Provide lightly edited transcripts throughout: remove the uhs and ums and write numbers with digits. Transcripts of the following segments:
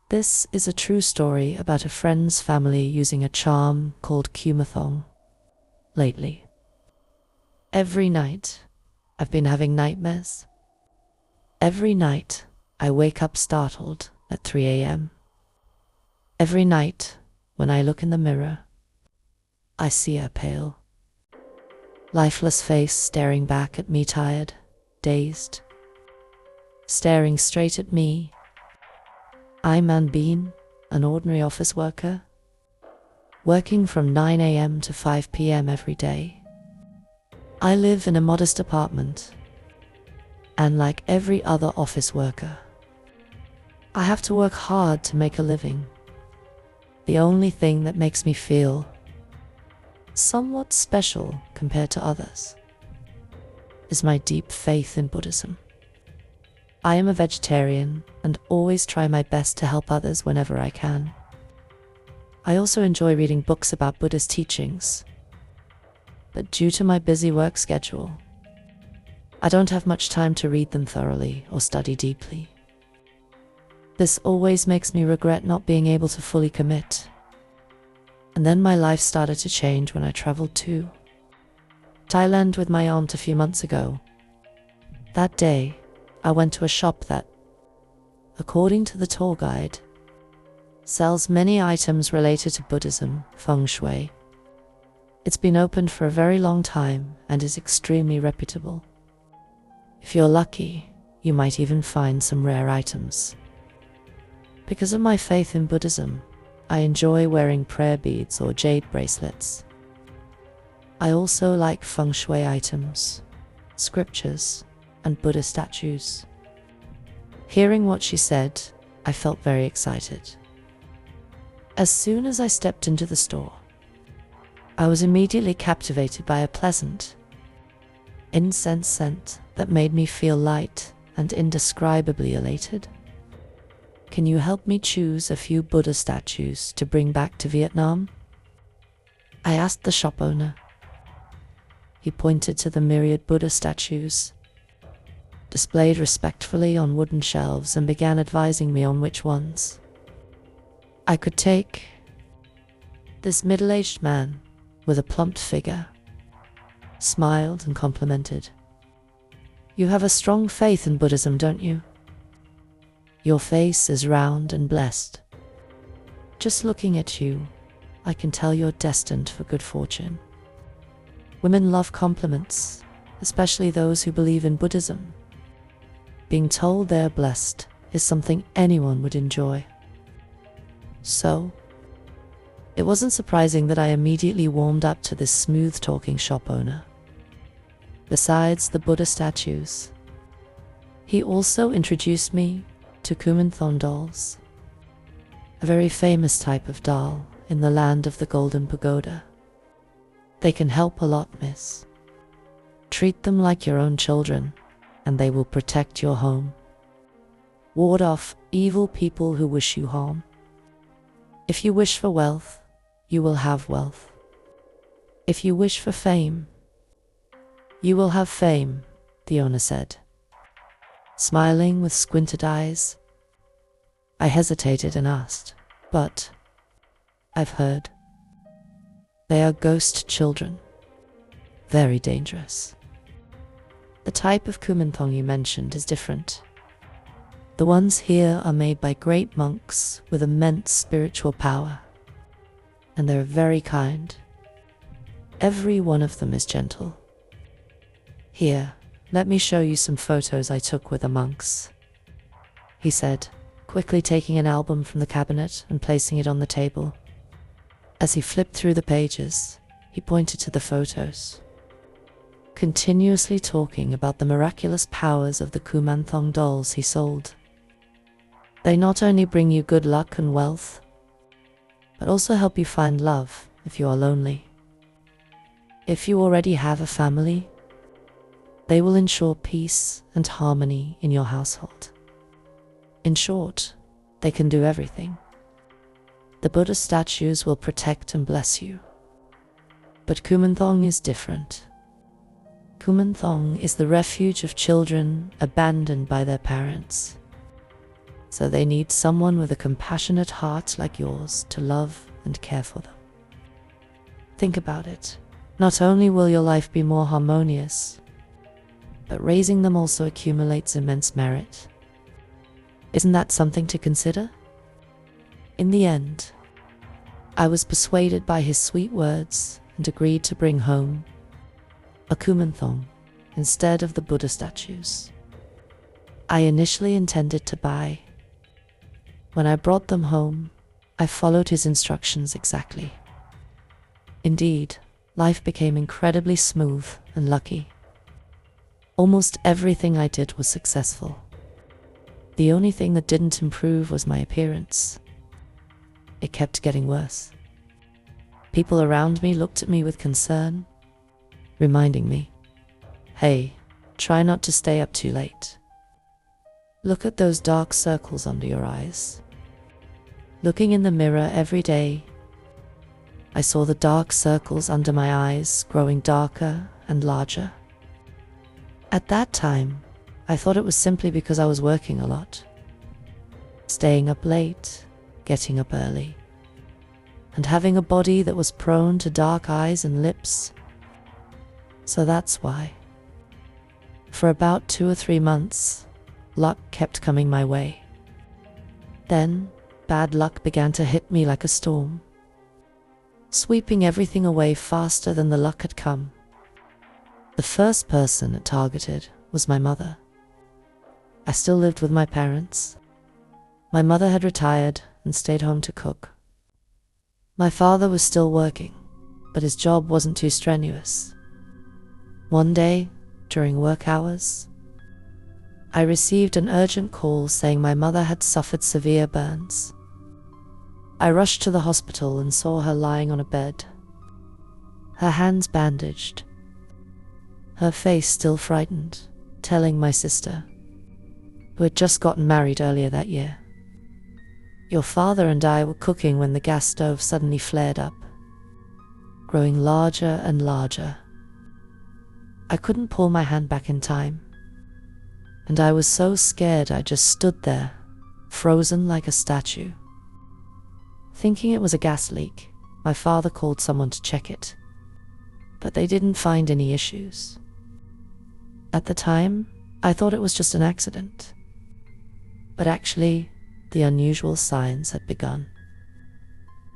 This is a true story about a friend's family using a charm called Kumathong. Lately, every night, I've been having nightmares. Every night, I wake up startled at 3 a.m. Every night, when I look in the mirror, I see a pale, lifeless face staring back at me, tired, dazed, staring straight at me. I'm Bean, an ordinary office worker, working from 9 a.m. to 5 p.m. every day. I live in a modest apartment, and like every other office worker, I have to work hard to make a living. The only thing that makes me feel somewhat special compared to others is my deep faith in Buddhism. I am a vegetarian and always try my best to help others whenever I can. I also enjoy reading books about Buddhist teachings, but due to my busy work schedule, I don't have much time to read them thoroughly or study deeply. This always makes me regret not being able to fully commit. And then my life started to change when I traveled to Thailand with my aunt a few months ago. That day, I went to a shop that, according to the tour guide, sells many items related to Buddhism, feng shui. It's been opened for a very long time and is extremely reputable. If you're lucky, you might even find some rare items. Because of my faith in Buddhism, I enjoy wearing prayer beads or jade bracelets. I also like feng shui items, scriptures, and Buddha statues. Hearing what she said, I felt very excited. As soon as I stepped into the store, I was immediately captivated by a pleasant incense scent that made me feel light and indescribably elated. Can you help me choose a few Buddha statues to bring back to Vietnam? I asked the shop owner. He pointed to the myriad Buddha statues displayed respectfully on wooden shelves and began advising me on which ones I could take. This middle-aged man, with a plump figure, smiled and complimented. "You have a strong faith in Buddhism, don't you? Your face is round and blessed. Just looking at you, I can tell you're destined for good fortune." Women love compliments, especially those who believe in Buddhism. Being told they're blessed is something anyone would enjoy. So, it wasn't surprising that I immediately warmed up to this smooth-talking shop owner. Besides the Buddha statues, he also introduced me to Kumathong dolls, a very famous type of doll in the land of the Golden Pagoda. They can help a lot, miss. Treat them like your own children, and they will protect your home. Ward off evil people who wish you harm. If you wish for wealth, you will have wealth. If you wish for fame, you will have fame, the owner said, smiling with squinted eyes. I hesitated and asked, "But I've heard they are ghost children. Very dangerous." The type of Kumathong you mentioned is different. The ones here are made by great monks with immense spiritual power, and they're very kind. Every one of them is gentle. Here, let me show you some photos I took with the monks, he said, quickly taking an album from the cabinet and placing it on the table. As he flipped through the pages, he pointed to the photos, continuously talking about the miraculous powers of the Kumathong dolls he sold. They not only bring you good luck and wealth, but also help you find love if you are lonely. If you already have a family, they will ensure peace and harmony in your household. In short, they can do everything. The Buddha statues will protect and bless you. But Kumathong is different. Kumathong is the refuge of children abandoned by their parents. So they need someone with a compassionate heart like yours to love and care for them. Think about it. Not only will your life be more harmonious, but raising them also accumulates immense merit. Isn't that something to consider? In the end, I was persuaded by his sweet words and agreed to bring home a Kumathong instead of the Buddha statues I initially intended to buy. When I brought them home, I followed his instructions exactly. Indeed, life became incredibly smooth and lucky. Almost everything I did was successful. The only thing that didn't improve was my appearance. It kept getting worse. People around me looked at me with concern, reminding me, "Hey, try not to stay up too late. Look at those dark circles under your eyes." Looking in the mirror every day, I saw the dark circles under my eyes growing darker and larger. At that time, I thought it was simply because I was working a lot, staying up late, getting up early, and having a body that was prone to dark eyes and lips. So that's why. For about 2 or 3 months, luck kept coming my way. Then, bad luck began to hit me like a storm, sweeping everything away faster than the luck had come. The first person it targeted was my mother. I still lived with my parents. My mother had retired and stayed home to cook. My father was still working, but his job wasn't too strenuous. One day, during work hours, I received an urgent call saying my mother had suffered severe burns. I rushed to the hospital and saw her lying on a bed, her hands bandaged, her face still frightened, telling my sister, who had just gotten married earlier that year, "Your father and I were cooking when the gas stove suddenly flared up, growing larger and larger. I couldn't pull my hand back in time, and I was so scared I just stood there, frozen like a statue." Thinking it was a gas leak, my father called someone to check it, but they didn't find any issues. At the time, I thought it was just an accident, but actually, the unusual signs had begun.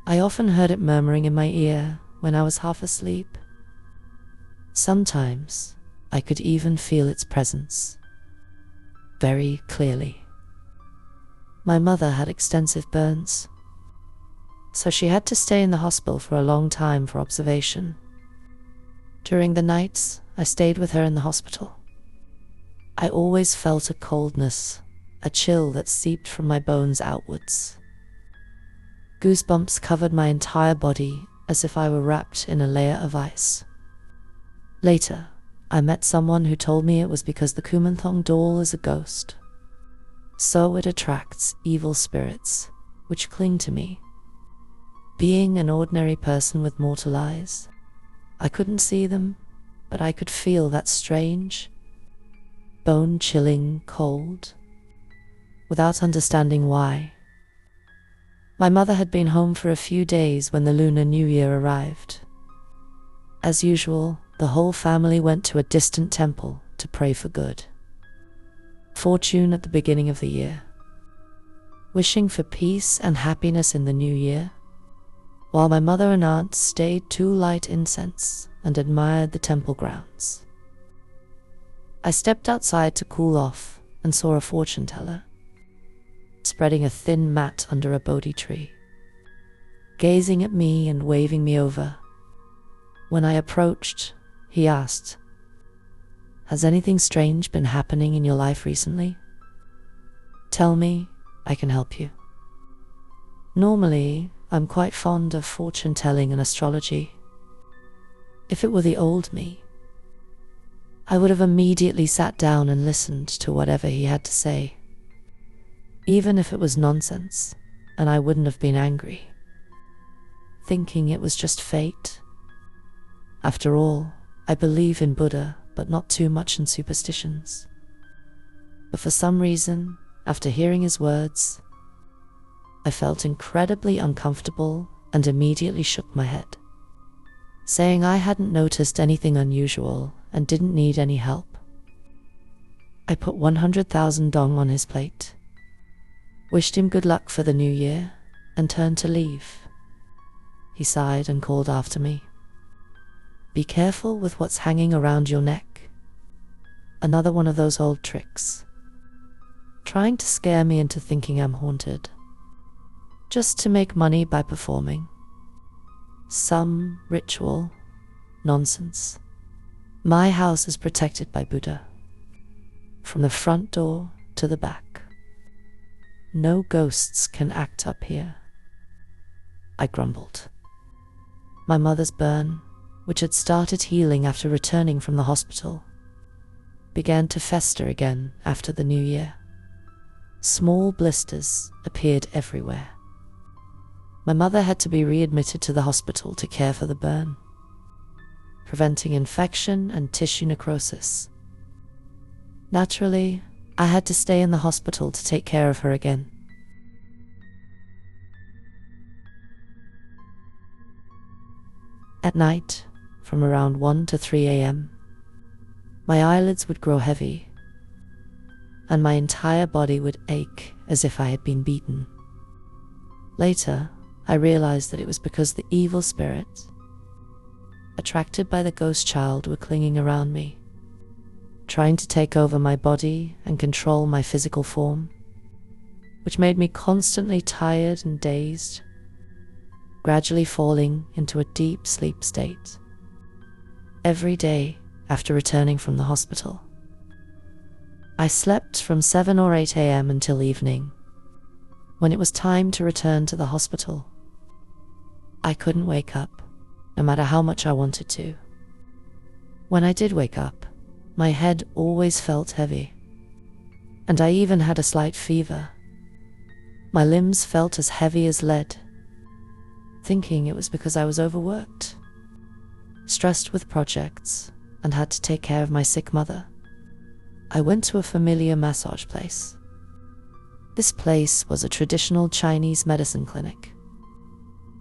I often heard it murmuring in my ear when I was half asleep. Sometimes, I could even feel its presence, very clearly. My mother had extensive burns, so she had to stay in the hospital for a long time for observation. During the nights, I stayed with her in the hospital. I always felt a coldness, a chill that seeped from my bones outwards. Goosebumps covered my entire body as if I were wrapped in a layer of ice. Later, I met someone who told me it was because the Kumathong doll is a ghost. So it attracts evil spirits, which cling to me. Being an ordinary person with mortal eyes, I couldn't see them, but I could feel that strange, bone-chilling cold, without understanding why. My mother had been home for a few days when the Lunar New Year arrived. As usual, the whole family went to a distant temple to pray for good fortune at the beginning of the year, wishing for peace and happiness in the new year, while my mother and aunt stayed to light incense and admired the temple grounds. I stepped outside to cool off and saw a fortune teller spreading a thin mat under a Bodhi tree, gazing at me and waving me over. When I approached, he asked, "Has anything strange been happening in your life recently? Tell me, I can help you." Normally, I'm quite fond of fortune telling and astrology. If it were the old me, I would have immediately sat down and listened to whatever he had to say, even if it was nonsense, and I wouldn't have been angry, thinking it was just fate. After all, I believe in Buddha, but not too much in superstitions. But for some reason, After hearing his words, I felt incredibly uncomfortable and immediately shook my head, saying I hadn't noticed anything unusual and didn't need any help. I put 100,000 dong on his plate, wished him good luck for the new year, and turned to leave. He sighed and called after me, "Be careful with what's hanging around your neck." Another one of those old tricks, trying to scare me into thinking I'm haunted, just to make money by performing some ritual nonsense. My house is protected by Buddha, from the front door to the back. No ghosts can act up here, I grumbled. My mother's burn, which had started healing after returning from the hospital, began to fester again after the new year. Small blisters appeared everywhere. My mother had to be readmitted to the hospital to care for the burn, preventing infection and tissue necrosis. Naturally, I had to stay in the hospital to take care of her again. At night, from around 1 to 3 a.m., my eyelids would grow heavy, and my entire body would ache as if I had been beaten. Later, I realized that it was because the evil spirits, attracted by the ghost child, were clinging around me, trying to take over my body and control my physical form, which made me constantly tired and dazed, gradually falling into a deep sleep state. Every day after returning from the hospital, I slept from 7 or 8 a.m. until evening. When it was time to return to the hospital, I couldn't wake up, no matter how much I wanted to. When I did wake up, my head always felt heavy, and I even had a slight fever. My limbs felt as heavy as lead, thinking it was because I was overworked, stressed with projects, and had to take care of my sick mother. I went to a familiar massage place. This place was a traditional Chinese medicine clinic,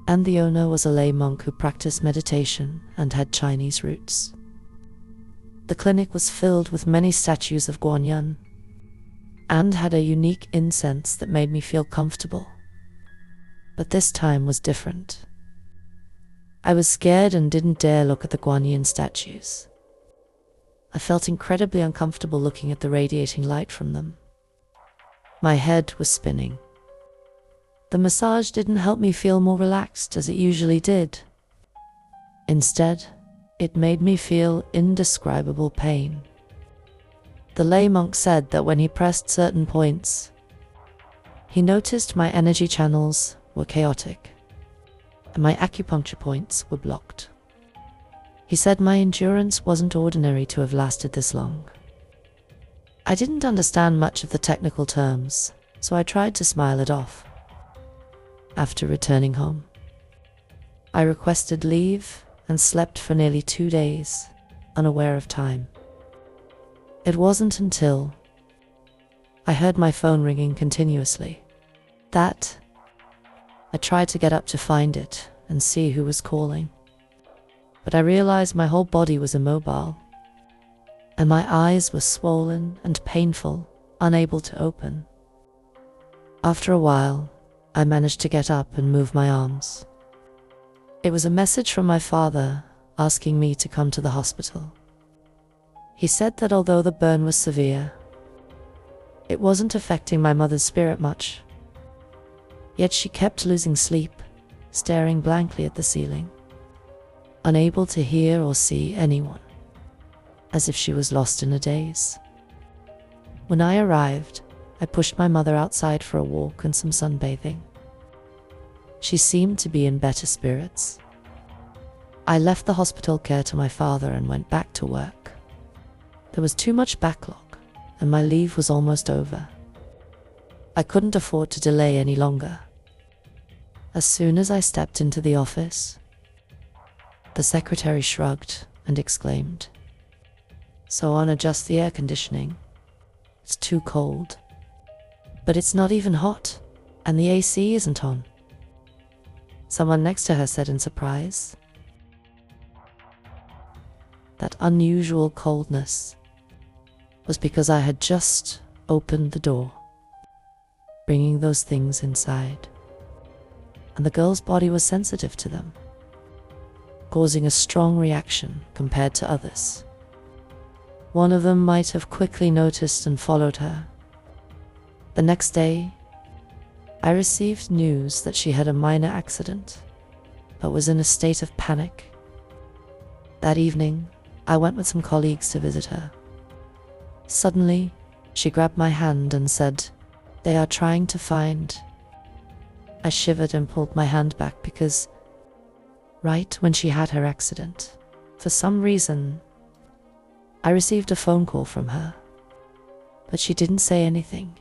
and the owner was a lay monk who practiced meditation and had Chinese roots. The clinic was filled with many statues of Guanyin and had a unique incense that made me feel comfortable. But this time was different. I was scared and didn't dare look at the Guanyin statues. I felt incredibly uncomfortable looking at the radiating light from them. My head was spinning. The massage didn't help me feel more relaxed as it usually did. Instead, it made me feel indescribable pain. The lay monk said that when he pressed certain points, he noticed my energy channels were chaotic and my acupuncture points were blocked. He said my endurance wasn't ordinary to have lasted this long. I didn't understand much of the technical terms, so I tried to smile it off. After returning home, I requested leave and slept for nearly 2 days, unaware of time. It wasn't until I heard my phone ringing continuously that I tried to get up to find it and see who was calling. But I realized my whole body was immobile, and my eyes were swollen and painful, unable to open. After a while, I managed to get up and move my arms. It was a message from my father asking me to come to the hospital. He said that although the burn was severe, it wasn't affecting my mother's spirit much. Yet she kept losing sleep, staring blankly at the ceiling, unable to hear or see anyone, as if she was lost in a daze. When I arrived, I pushed my mother outside for a walk and some sunbathing. She seemed to be in better spirits. I left the hospital care to my father and went back to work. There was too much backlog, and my leave was almost over. I couldn't afford to delay any longer. As soon as I stepped into the office, the secretary shrugged and exclaimed, "So on, adjust the air conditioning. It's too cold." But it's not even hot, and the AC isn't on. Someone next to her said in surprise. That unusual coldness was because I had just opened the door, bringing those things inside, and the girl's body was sensitive to them, causing a strong reaction compared to others. One of them might have quickly noticed and followed her. The next day, I received news that she had a minor accident, but was in a state of panic. That evening, I went with some colleagues to visit her. Suddenly, she grabbed my hand and said, "They are trying to find." I shivered and pulled my hand back because, right when she had her accident, for some reason, I received a phone call from her. But she didn't say anything,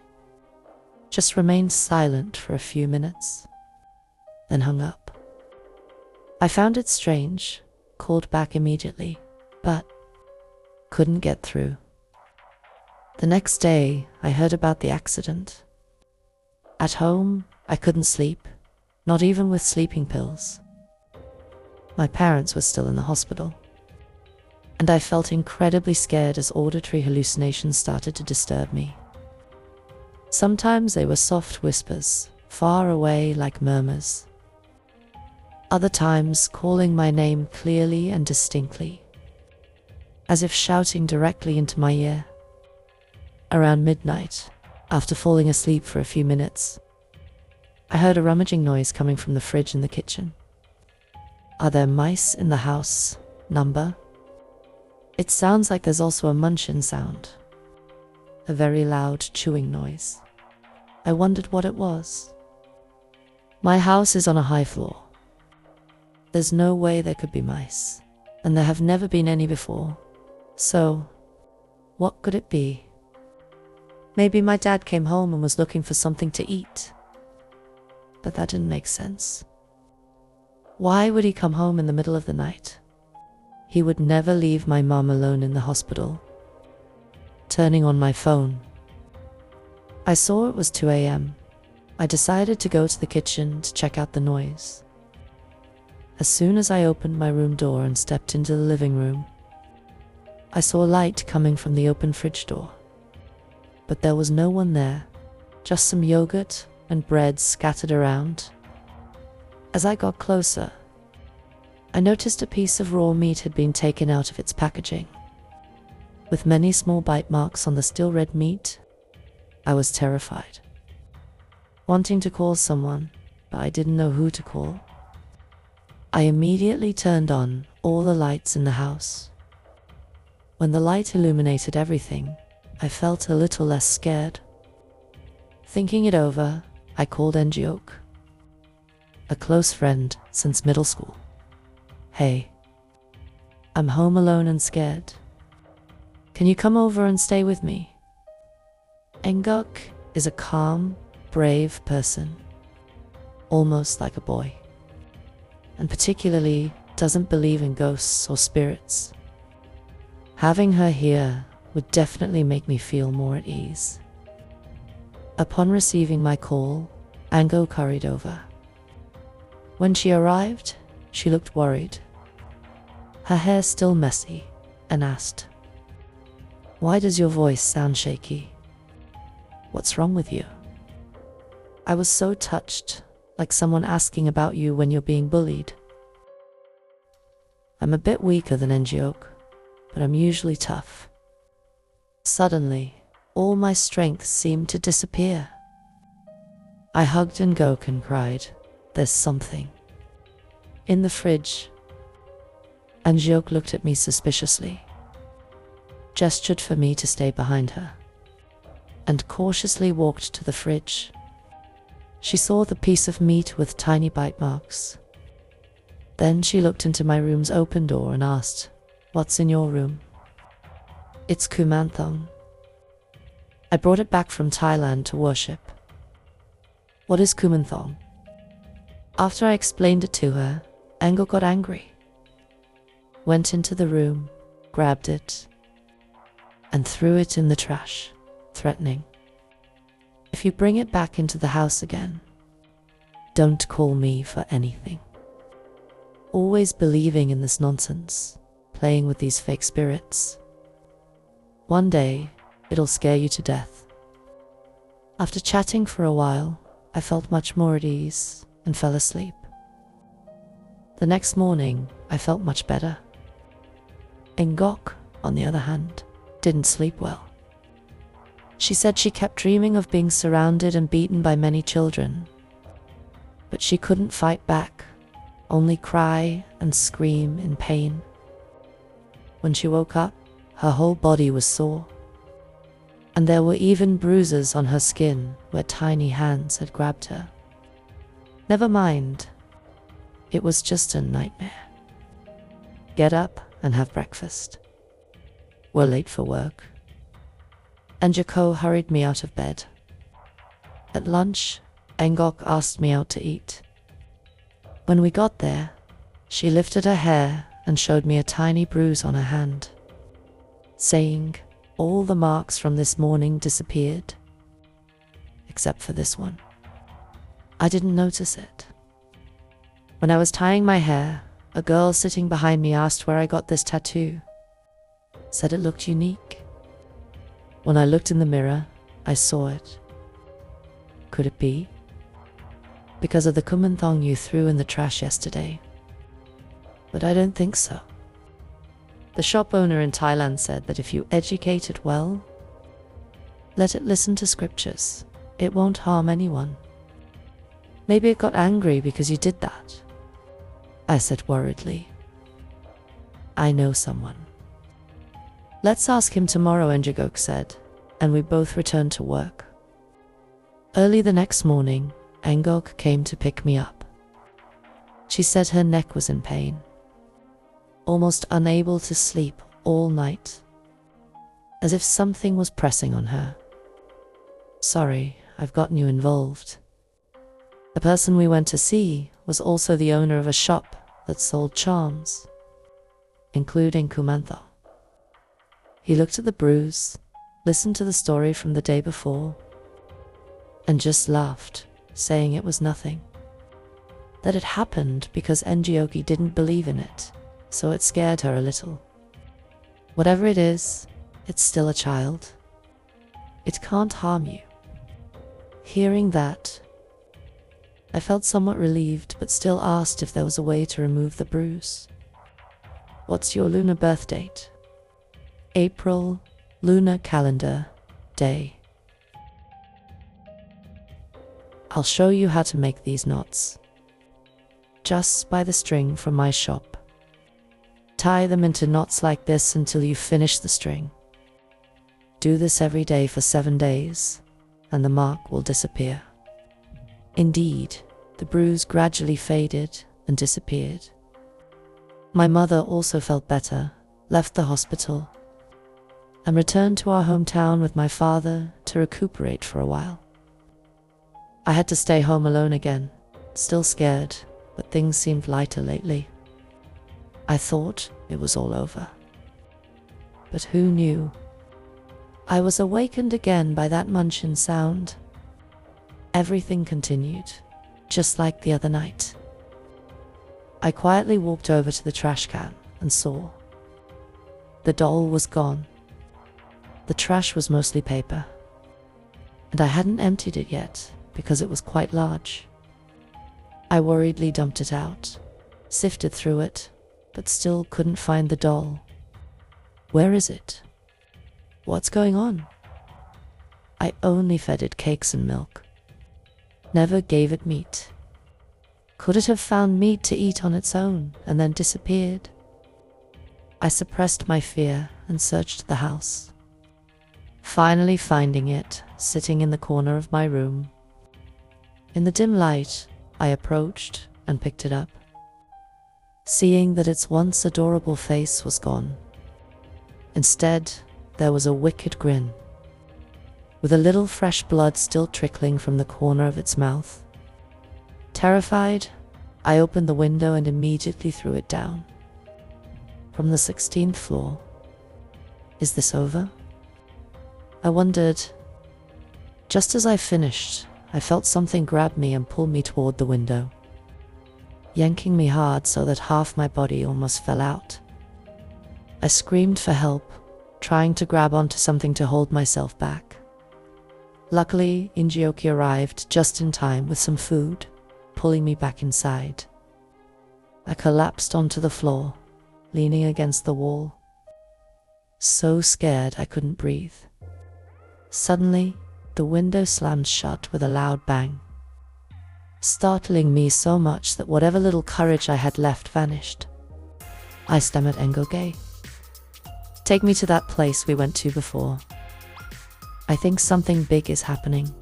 just remained silent for a few minutes, then hung up. I found it strange, called back immediately, but couldn't get through. The next day, I heard about the accident. At home, I couldn't sleep, not even with sleeping pills. My parents were still in the hospital, and I felt incredibly scared as auditory hallucinations started to disturb me. Sometimes they were soft whispers, far away like murmurs. Other times, calling my name clearly and distinctly, as if shouting directly into my ear. Around midnight, after falling asleep for a few minutes, I heard a rummaging noise coming from the fridge in the kitchen. Are there mice in the house? Number? It sounds like there's also a munchin sound, a very loud chewing noise. I wondered what it was. My house is on a high floor. There's no way there could be mice, and there have never been any before. So, what could it be? Maybe my dad came home and was looking for something to eat. But that didn't make sense. Why would he come home in the middle of the night? He would never leave my mom alone in the hospital. Turning on my phone, I saw it was 2 a.m. I decided to go to the kitchen to check out the noise. As soon as I opened my room door and stepped into the living room, I saw light coming from the open fridge door. But there was no one there, just some yogurt and bread scattered around. As I got closer, I noticed a piece of raw meat had been taken out of its packaging. With many small bite marks on the still red meat, I was terrified. Wanting to call someone, but I didn't know who to call. I immediately turned on all the lights in the house. When the light illuminated everything, I felt a little less scared. Thinking it over, I called Njiok, a close friend since middle school. "Hey, I'm home alone and scared. Can you come over and stay with me?" Ngok is a calm, brave person, almost like a boy, and particularly doesn't believe in ghosts or spirits. Having her here would definitely make me feel more at ease. Upon receiving my call, Ango hurried over. When she arrived, she looked worried, her hair still messy, and asked, "Why does your voice sound shaky? What's wrong with you?" I was so touched, like someone asking about you when you're being bullied. I'm a bit weaker than Njiok, but I'm usually tough. Suddenly, all my strength seemed to disappear. I hugged Ngok and cried, "There's something." In the fridge, Njiok looked at me suspiciously, gestured for me to stay behind her, and cautiously walked to the fridge. She saw the piece of meat with tiny bite marks. Then she looked into my room's open door and asked, "What's in your room?" "It's Kumathong. I brought it back from Thailand to worship." "What is Kumathong?" After I explained it to her, Ango got angry, went into the room, grabbed it, and threw it in the trash, threatening, If you bring it back into the house again, don't call me for anything. Always believing in this nonsense, playing with these fake spirits. One day, it'll scare you to death. After chatting for a while, I felt much more at ease and fell asleep. The next morning, I felt much better. Ngok, on the other hand, didn't sleep well. She said she kept dreaming of being surrounded and beaten by many children, but she couldn't fight back, only cry and scream in pain. When she woke up, her whole body was sore, and there were even bruises on her skin where tiny hands had grabbed her. Never mind, it was just a nightmare. Get up and have breakfast. We're late for work. And Jako hurried me out of bed. At lunch, Ngok asked me out to eat. When we got there, she lifted her hair and showed me a tiny bruise on her hand, saying, "All the marks from this morning disappeared, except for this one." I didn't notice it. When I was tying my hair, a girl sitting behind me asked where I got this tattoo. Said it looked unique. When I looked in the mirror, I saw it. Could it be? Because of the Kumathong you threw in the trash yesterday. But I don't think so. The shop owner in Thailand said that if you educate it well, let it listen to scriptures, it won't harm anyone. Maybe it got angry because you did that. I said worriedly. I know someone. Let's ask him tomorrow, Ngok said, and we both returned to work. Early the next morning, Ngok came to pick me up. She said her neck was in pain, almost unable to sleep all night, as if something was pressing on her. Sorry, I've gotten you involved. The person we went to see was also the owner of a shop that sold charms, including Kumathong. He looked at the bruise, listened to the story from the day before, and just laughed, saying it was nothing. That it happened because Ngok didn't believe in it, so it scared her a little. Whatever it is, it's still a child. It can't harm you. Hearing that, I felt somewhat relieved, but still asked if there was a way to remove the bruise. What's your lunar birth date? April, lunar calendar, day. I'll show you how to make these knots. Just buy the string from my shop. Tie them into knots like this until you finish the string. Do this every day for 7 days, and the mark will disappear. Indeed, the bruise gradually faded and disappeared. My mother also felt better, left the hospital, and returned to our hometown with my father to recuperate for a while. I had to stay home alone again, still scared, but things seemed lighter lately. I thought it was all over. But who knew? I was awakened again by that munchin sound. Everything continued, just like the other night. I quietly walked over to the trash can and saw. The doll was gone. The trash was mostly paper, and I hadn't emptied it yet because it was quite large. I worriedly dumped it out, sifted through it, but still couldn't find the doll. Where is it? What's going on? I only fed it cakes and milk. Never gave it meat. Could it have found meat to eat on its own and then disappeared? I suppressed my fear and searched the house, finally finding it sitting in the corner of my room. In the dim light, I approached and picked it up, seeing that its once adorable face was gone. Instead, there was a wicked grin, with a little fresh blood still trickling from the corner of its mouth. Terrified, I opened the window and immediately threw it down. From the 16th floor. Is this over? I wondered. Just as I finished, I felt something grab me and pull me toward the window, yanking me hard so that half my body almost fell out. I screamed for help, trying to grab onto something to hold myself back. Luckily, Injioki arrived just in time with some food, pulling me back inside. I collapsed onto the floor, leaning against the wall, so scared I couldn't breathe. Suddenly, the window slammed shut with a loud bang, startling me so much that whatever little courage I had left vanished. I stammered, "Engoge, take me to that place we went to before. I think something big is happening."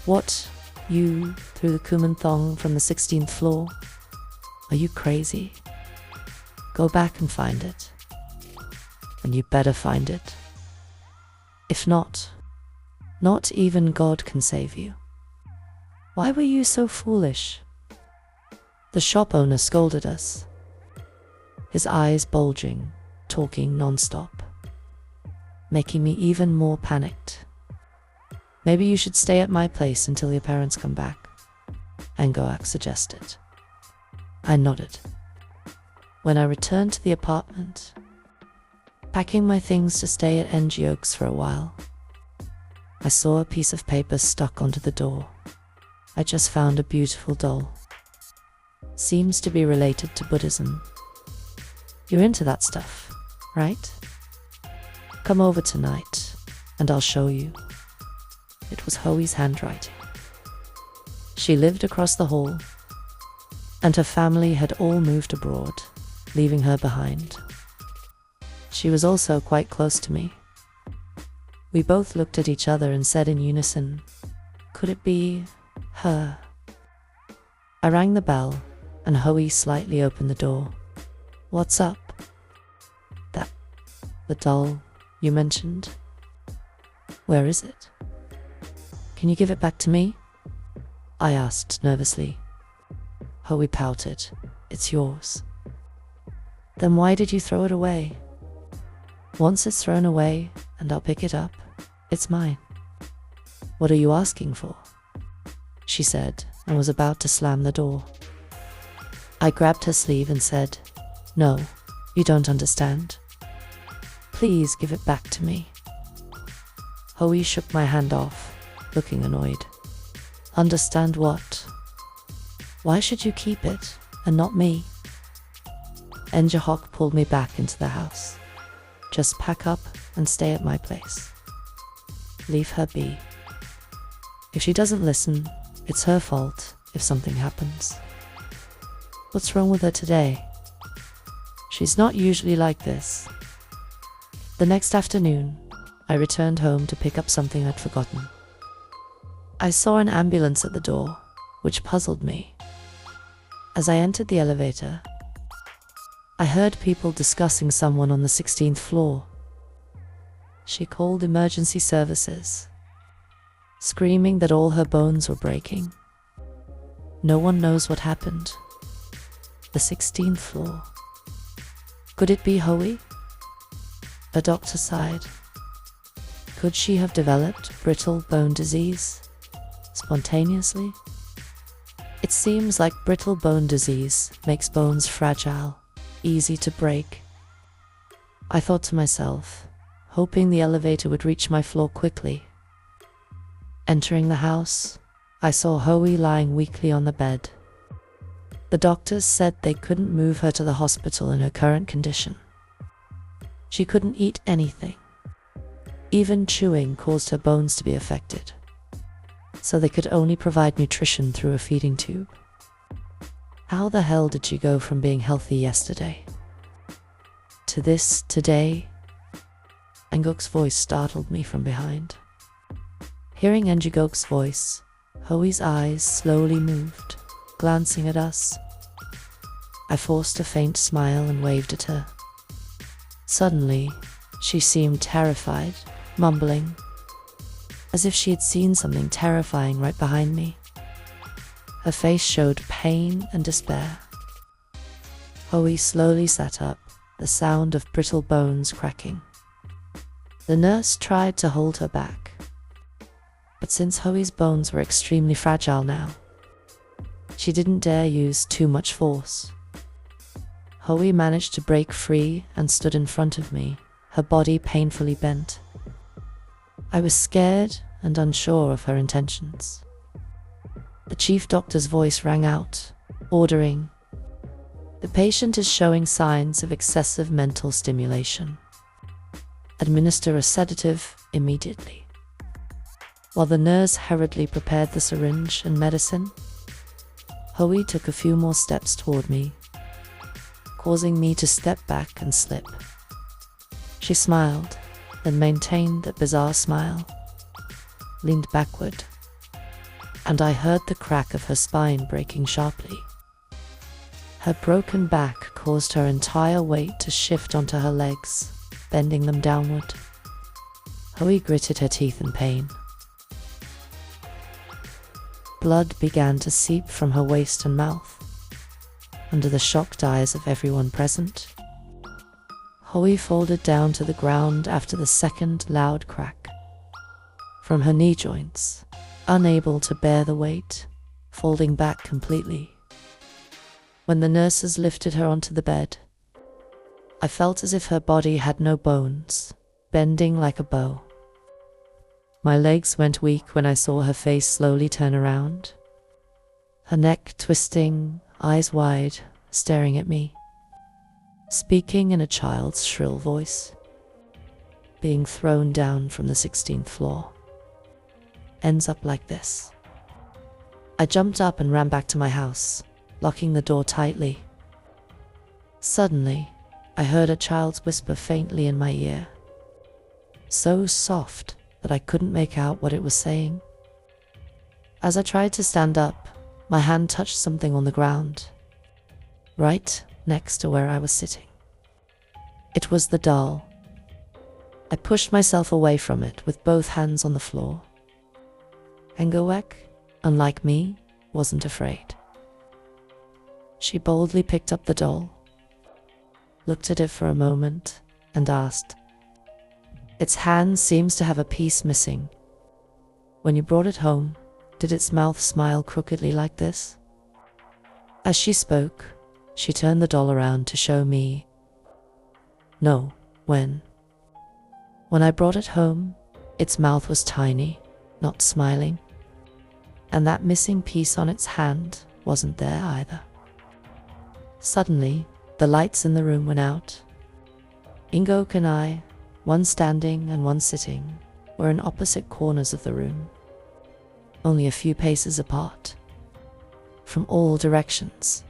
"What? You threw the Kumathong from the 16th floor? Are you crazy? Go back and find it. And you better find it. If not even God can save you. Why were you so foolish?" The shop owner scolded us, his eyes bulging, talking non-stop, making me even more panicked. "Maybe you should stay at my place until your parents come back," Angoak suggested. I nodded. When I returned to the apartment, packing my things to stay at Ngioks for a while, I saw a piece of paper stuck onto the door. I just found a beautiful doll. Seems to be related to Buddhism. You're into that stuff, right? Come over tonight, and I'll show you. It was Hoey's handwriting. She lived across the hall, and her family had all moved abroad, leaving her behind. She was also quite close to me. We both looked at each other and said in unison, "Could it be her?" I rang the bell, and Hoey slightly opened the door. "What's up?" The doll you mentioned. Where is it? Can you give it back to me?" I asked nervously. Hoey pouted. "It's yours." "Then why did you throw it away?" "Once it's thrown away, and I'll pick it up, it's mine." "What are you asking for?" she said, and was about to slam the door. I grabbed her sleeve and said, "No, you don't understand. Please give it back to me." Hoey shook my hand off, looking annoyed. "Understand what? Why should you keep it, and not me?" Njahok pulled me back into the house. "Just pack up and stay at my place. Leave her be. If she doesn't listen, it's her fault if something happens." "What's wrong with her today?" "She's not usually like this." The next afternoon, I returned home to pick up something I'd forgotten. I saw an ambulance at the door, which puzzled me. As I entered the elevator, I heard people discussing someone on the 16th floor. She called emergency services, screaming that all her bones were breaking. No one knows what happened. The 16th floor. Could it be Hoey? A doctor sighed. Could she have developed brittle bone disease spontaneously? It seems like brittle bone disease makes bones fragile, easy to break. I thought to myself, hoping the elevator would reach my floor quickly. Entering the house, I saw Hoey lying weakly on the bed. The doctors said they couldn't move her to the hospital in her current condition. She couldn't eat anything. Even chewing caused her bones to be affected, so they could only provide nutrition through a feeding tube. How the hell did she go from being healthy yesterday to this today? Ngok's voice startled me from behind. Hearing Ngok's voice, Hoey's eyes slowly moved, glancing at us. I forced a faint smile and waved at her. Suddenly, she seemed terrified, mumbling, as if she had seen something terrifying right behind me. Her face showed pain and despair. Hoey slowly sat up, the sound of brittle bones cracking. The nurse tried to hold her back, But since Hoey's bones were extremely fragile now, she didn't dare use too much force. Hoey managed to break free and stood in front of me, her body painfully bent. I was scared and unsure of her intentions. The chief doctor's voice rang out, ordering, "The patient is showing signs of excessive mental stimulation. Administer a sedative immediately." While the nurse hurriedly prepared the syringe and medicine, Hoey took a few more steps toward me, causing me to step back and slip. She smiled, then maintained that bizarre smile, leaned backward, and I heard the crack of her spine breaking sharply. Her broken back caused her entire weight to shift onto her legs, bending them downward. Hoey gritted her teeth in pain. Blood began to seep from her waist and mouth. Under the shocked eyes of everyone present, Hoey folded down to the ground after the second loud crack. From her knee joints, unable to bear the weight, folding back completely. When the nurses lifted her onto the bed, I felt as if her body had no bones, bending like a bow. My legs went weak when I saw her face slowly turn around, her neck twisting, eyes wide, staring at me, speaking in a child's shrill voice. "Being thrown down from the 16th floor ends up like this." I jumped up and ran back to my house, locking the door tightly. Suddenly, I heard a child's whisper faintly in my ear, so soft that I couldn't make out what it was saying. As I tried to stand up, my hand touched something on the ground, right next to where I was sitting. It was the doll. I pushed myself away from it with both hands on the floor. Engowek, unlike me, wasn't afraid. She boldly picked up the doll, looked at it for a moment, and asked, "Its hand seems to have a piece missing. When you brought it home, did its mouth smile crookedly like this?" As she spoke, she turned the doll around to show me. "No, when I brought it home, its mouth was tiny, not smiling. And that missing piece on its hand wasn't there either." Suddenly, the lights in the room went out. Ingok and I, one standing and one sitting, were in opposite corners of the room, only a few paces apart. From all directions,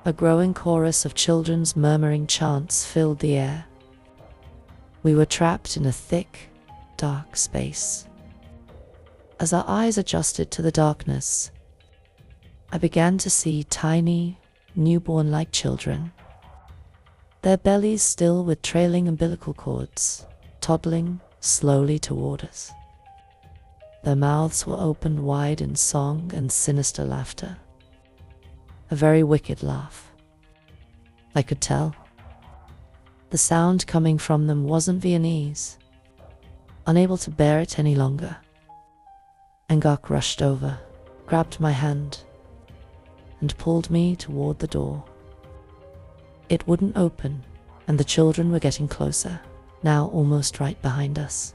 a growing chorus of children's murmuring chants filled the air. We were trapped in a thick, dark space. As our eyes adjusted to the darkness, I began to see tiny, newborn-like children, their bellies still with trailing umbilical cords, toddling slowly toward us. Their mouths were opened wide in song and sinister laughter. A very wicked laugh, I could tell. The sound coming from them wasn't Viennese. Unable to bear it any longer, Ngok rushed over, grabbed my hand, and pulled me toward the door. It wouldn't open, and the children were getting closer, now almost right behind us.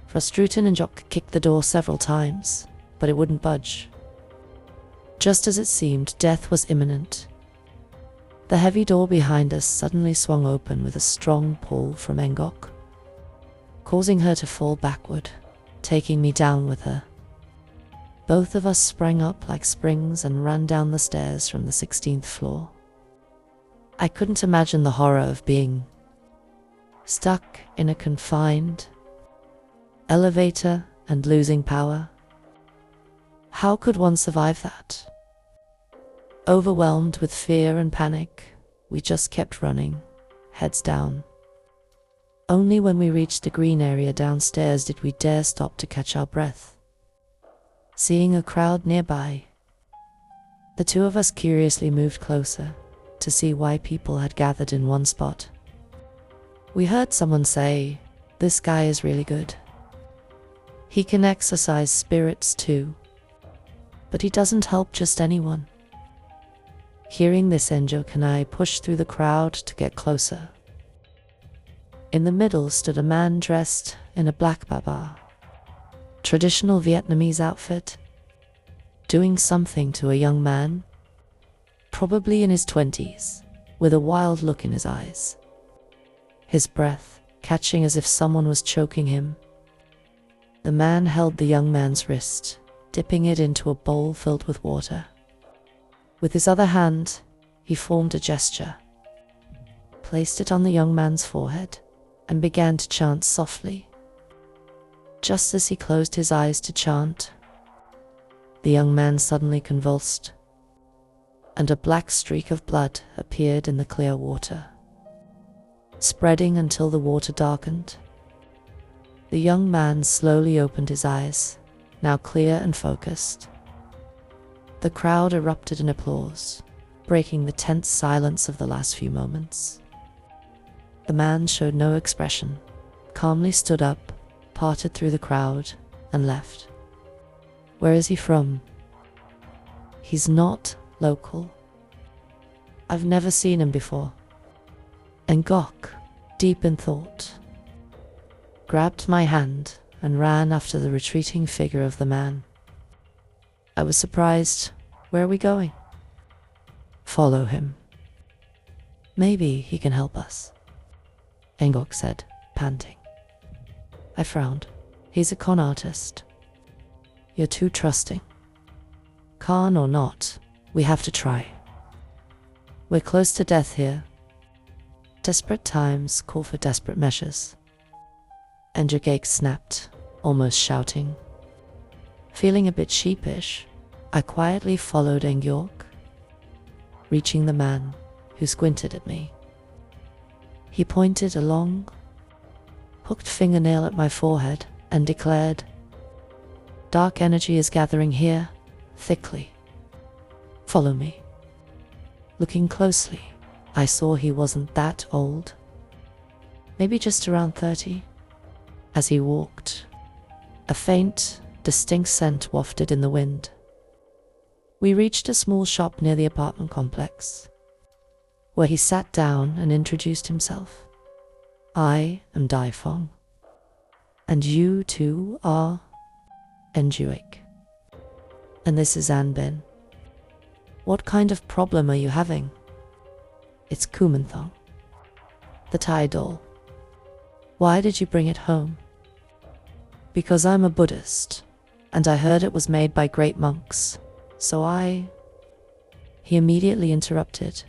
Frustruten and Ngok kicked the door several times, but it wouldn't budge. Just as it seemed death was imminent, the heavy door behind us suddenly swung open with a strong pull from Ngok, causing her to fall backward, taking me down with her. Both of us sprang up like springs and ran down the stairs from the 16th floor. I couldn't imagine the horror of being stuck in a confined elevator and losing power. How could one survive that? Overwhelmed with fear and panic, we just kept running, heads down. Only when we reached the green area downstairs did we dare stop to catch our breath. Seeing a crowd nearby, the two of us curiously moved closer to see why people had gathered in one spot. We heard someone say, "This guy is really good. He can exorcise spirits too, but he doesn't help just anyone. Hearing this, Enjo Kanai pushed through the crowd to get closer. In the middle stood a man dressed in a black baba, traditional Vietnamese outfit, doing something to a young man, probably in his 20s, with a wild look in his eyes. His breath catching as if someone was choking him. The man held the young man's wrist, dipping it into a bowl filled with water. With his other hand, he formed a gesture, placed it on the young man's forehead, and began to chant softly. Just as he closed his eyes to chant, the young man suddenly convulsed, and a black streak of blood appeared in the clear water, spreading until the water darkened. The young man slowly opened his eyes, now clear and focused. The crowd erupted in applause, breaking the tense silence of the last few moments. The man showed no expression, calmly stood up, parted through the crowd, and left. Where is he from? He's not local. I've never seen him before. Ngok, deep in thought, grabbed my hand and ran after the retreating figure of the man. I was surprised. Where are we going? Follow him. Maybe he can help us, Ngok said, panting. I frowned. He's a con artist. You're too trusting. Con or not, we have to try. We're close to death here. Desperate times call for desperate measures. Ngok snapped, almost shouting. Feeling a bit sheepish, I quietly followed Ngok, reaching the man, who squinted at me. He pointed a long, hooked fingernail at my forehead and declared, "Dark energy is gathering here, thickly. Follow me." Looking closely, I saw he wasn't that old, maybe just around 30. As he walked, a faint, distinct scent wafted in the wind. We reached a small shop near the apartment complex, where he sat down and introduced himself. "I am Dai Fong, and you two are Njuik. And this is Anbin. What kind of problem are you having?" "It's Kumathong, the Thai doll. Why did you bring it home?" "Because I'm a Buddhist, and I heard it was made by great monks, so I..." He immediately interrupted.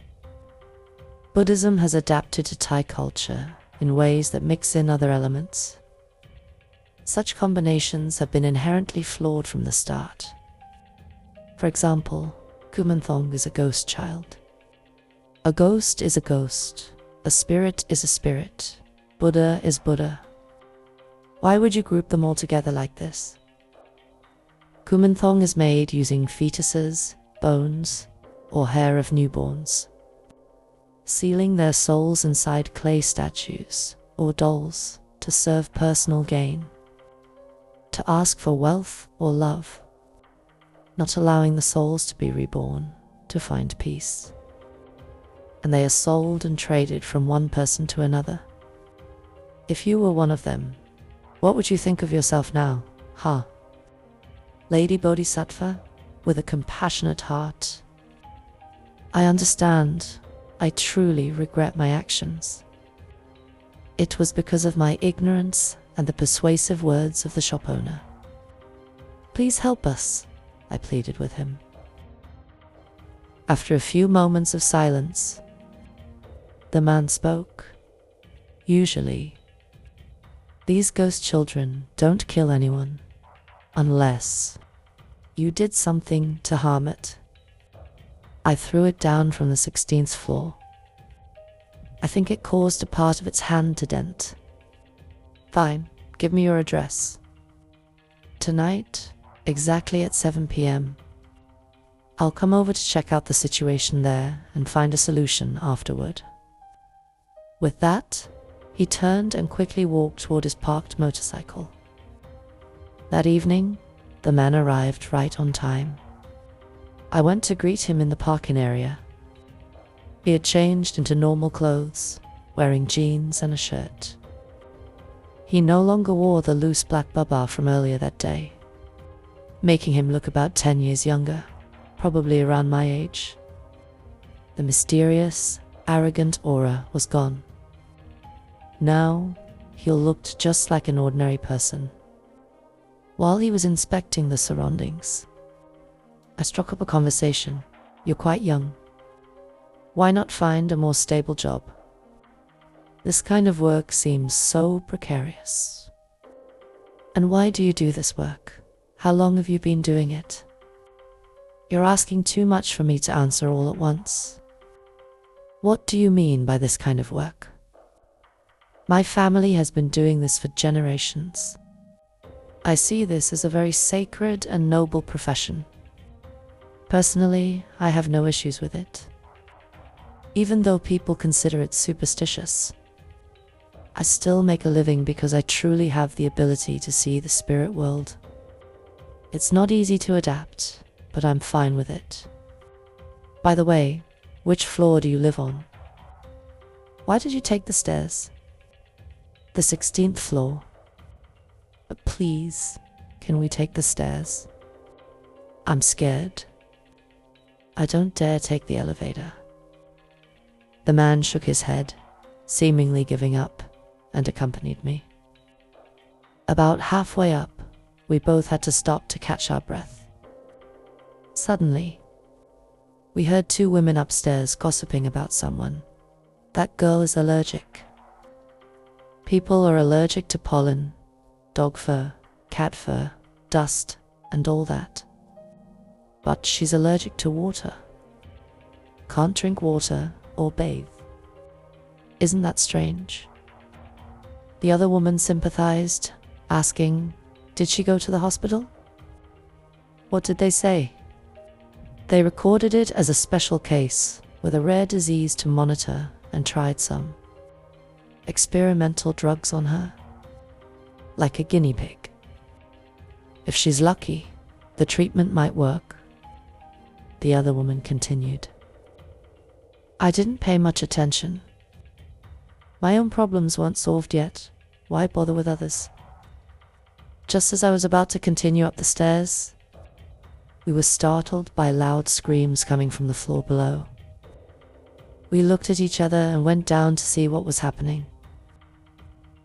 "Buddhism has adapted to Thai culture in ways that mix in other elements. Such combinations have been inherently flawed from the start. For example, Kumathong is a ghost child. A ghost is a ghost. A spirit is a spirit. Buddha is Buddha. Why would you group them all together like this? Kumathong is made using fetuses, bones, or hair of newborns, sealing their souls inside clay statues or dolls to serve personal gain, to ask for wealth or love, not allowing the souls to be reborn to find peace. And they are sold and traded from one person to another. If you were one of them, what would you think of yourself now, huh? Lady Bodhisattva, with a compassionate heart. I understand. I truly regret my actions. It was because of my ignorance and the persuasive words of the shop owner. Please help us, I pleaded with him. After a few moments of silence, the man spoke. Usually, these ghost children don't kill anyone unless you did something to harm it. I threw it down from the 16th floor. I think it caused a part of its hand to dent. Fine, give me your address. Tonight, exactly at 7 p.m., I'll come over to check out the situation there and find a solution afterward. With that, he turned and quickly walked toward his parked motorcycle. That evening, the man arrived right on time. I went to greet him in the parking area. He had changed into normal clothes, wearing jeans and a shirt. He no longer wore the loose black baba from earlier that day, making him look about 10 years younger, probably around my age. The mysterious, arrogant aura was gone. Now, he looked just like an ordinary person. While he was inspecting the surroundings, I struck up a conversation. You're quite young. Why not find a more stable job? This kind of work seems so precarious. And why do you do this work? How long have you been doing it? You're asking too much for me to answer all at once. What do you mean by this kind of work? My family has been doing this for generations. I see this as a very sacred and noble profession. Personally, I have no issues with it. Even though people consider it superstitious, I still make a living because I truly have the ability to see the spirit world. It's not easy to adapt, but I'm fine with it. By the way, which floor do you live on? Why did you take the stairs? The 16th floor. But please, can we take the stairs? I'm scared. I don't dare take the elevator. The man shook his head, seemingly giving up, and accompanied me. About halfway up, we both had to stop to catch our breath. Suddenly, we heard two women upstairs gossiping about someone. That girl is allergic. People are allergic to pollen, dog fur, cat fur, dust, and all that. But she's allergic to water. Can't drink water or bathe. Isn't that strange? The other woman sympathized, asking, did she go to the hospital? What did they say? They recorded it as a special case with a rare disease to monitor and tried some experimental drugs on her, like a guinea pig. If she's lucky, the treatment might work. The other woman continued. I didn't pay much attention. My own problems weren't solved yet. Why bother with others? Just as I was about to continue up the stairs, we were startled by loud screams coming from the floor below. We looked at each other and went down to see what was happening.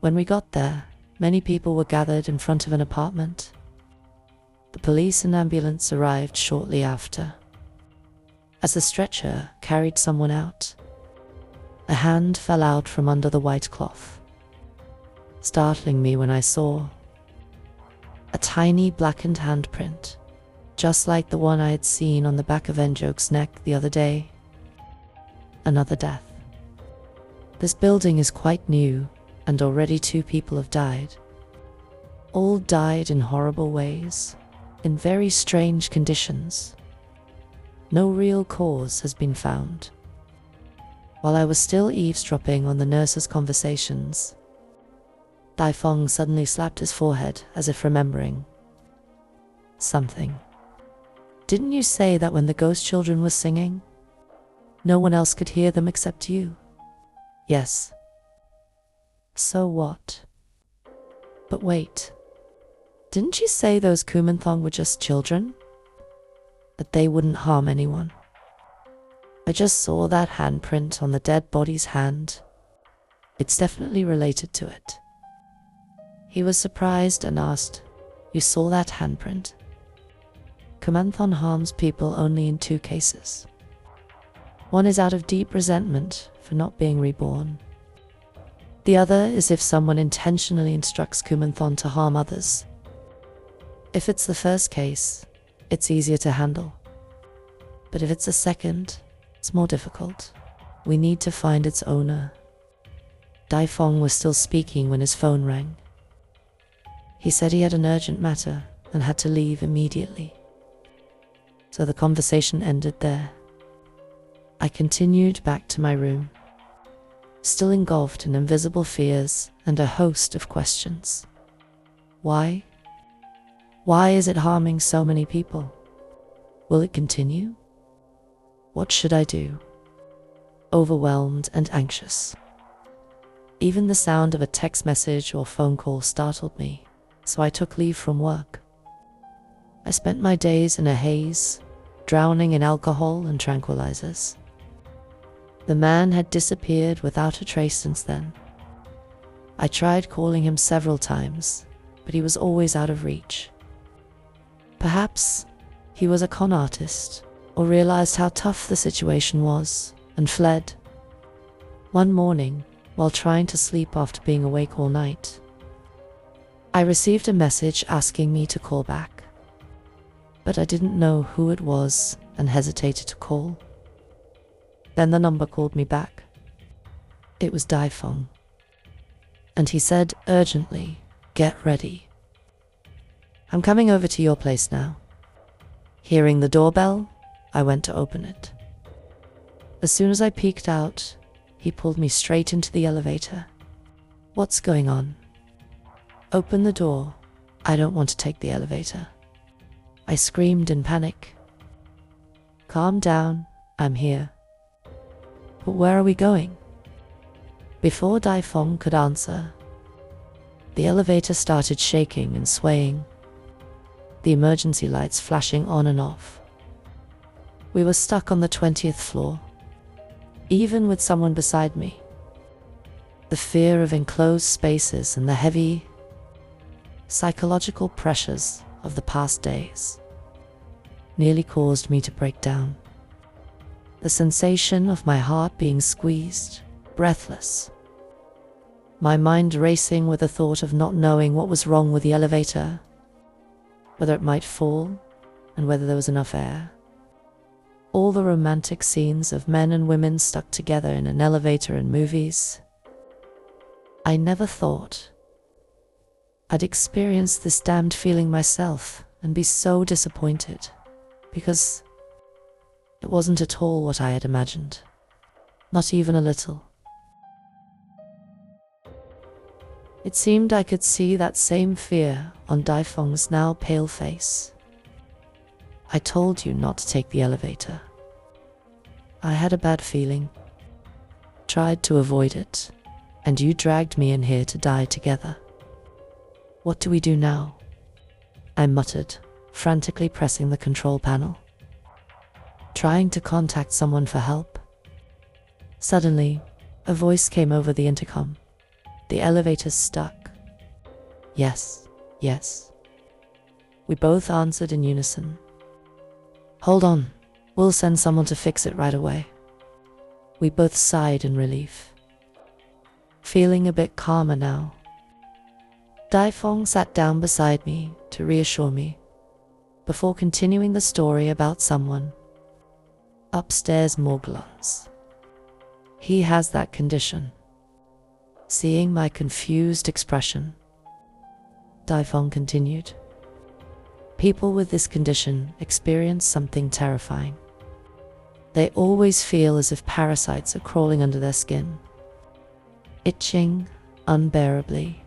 When we got there, many people were gathered in front of an apartment. The police and ambulance arrived shortly after. As the stretcher carried someone out, a hand fell out from under the white cloth, startling me when I saw a tiny blackened handprint, just like the one I had seen on the back of Enjok's neck the other day. Another death. This building is quite new, and already 2 people have died. All died in horrible ways, in very strange conditions. No real cause has been found. While I was still eavesdropping on the nurses' conversations, Daifeng suddenly slapped his forehead as if remembering something. Didn't you say that when the ghost children were singing, no one else could hear them except you? Yes. So what? But wait, didn't you say those Kumathong were just children? That they wouldn't harm anyone? I just saw that handprint on the dead body's hand. It's definitely related to it. He was surprised and asked, you saw that handprint? Kumathong harms people only in 2 cases. One is out of deep resentment for not being reborn. The other is if someone intentionally instructs Kumathong to harm others. If it's the first case, it's easier to handle. But if it's the second, it's more difficult. We need to find its owner. Daifeng was still speaking when his phone rang. He said he had an urgent matter and had to leave immediately. So the conversation ended there. I continued back to my room, still engulfed in invisible fears and a host of questions. Why? Why is it harming so many people? Will it continue? What should I do? Overwhelmed and anxious. Even the sound of a text message or phone call startled me, so I took leave from work. I spent my days in a haze, drowning in alcohol and tranquilizers. The man had disappeared without a trace since then. I tried calling him several times, but he was always out of reach. Perhaps he was a con artist, or realized how tough the situation was and fled. One morning, while trying to sleep after being awake all night, I received a message asking me to call back. But I didn't know who it was and hesitated to call. Then the number called me back. It was Daifeng. And he said urgently, "Get ready. I'm coming over to your place now." Hearing the doorbell, I went to open it. As soon as I peeked out, he pulled me straight into the elevator. "What's going on?" "Open the door. I don't want to take the elevator." I screamed in panic. "Calm down, I'm here." "But where are we going?" Before Daifeng could answer, the elevator started shaking and swaying, the emergency lights flashing on and off. We were stuck on the 20th floor, even with someone beside me. The fear of enclosed spaces and the heavy psychological pressures of the past days nearly caused me to break down. The sensation of my heart being squeezed, breathless, my mind racing with the thought of not knowing what was wrong with the elevator, whether it might fall, and whether there was enough air. All the romantic scenes of men and women stuck together in an elevator in movies. I never thought I'd experience this damned feeling myself and be so disappointed, because it wasn't at all what I had imagined, not even a little. It seemed I could see that same fear on Daifeng's now pale face. "I told you not to take the elevator. I had a bad feeling, tried to avoid it, and you dragged me in here to die together. What do we do now?" I muttered, frantically pressing the control panel, trying to contact someone for help. Suddenly, a voice came over the intercom. "The elevator's stuck." "Yes, yes." We both answered in unison. "Hold on, we'll send someone to fix it right away." We both sighed in relief, feeling a bit calmer now. Daifeng sat down beside me to reassure me, before continuing the story about someone upstairs Morglans. "He has that condition." Seeing my confused expression, Daifeng continued, "People with this condition experience something terrifying. They always feel as if parasites are crawling under their skin, itching unbearably,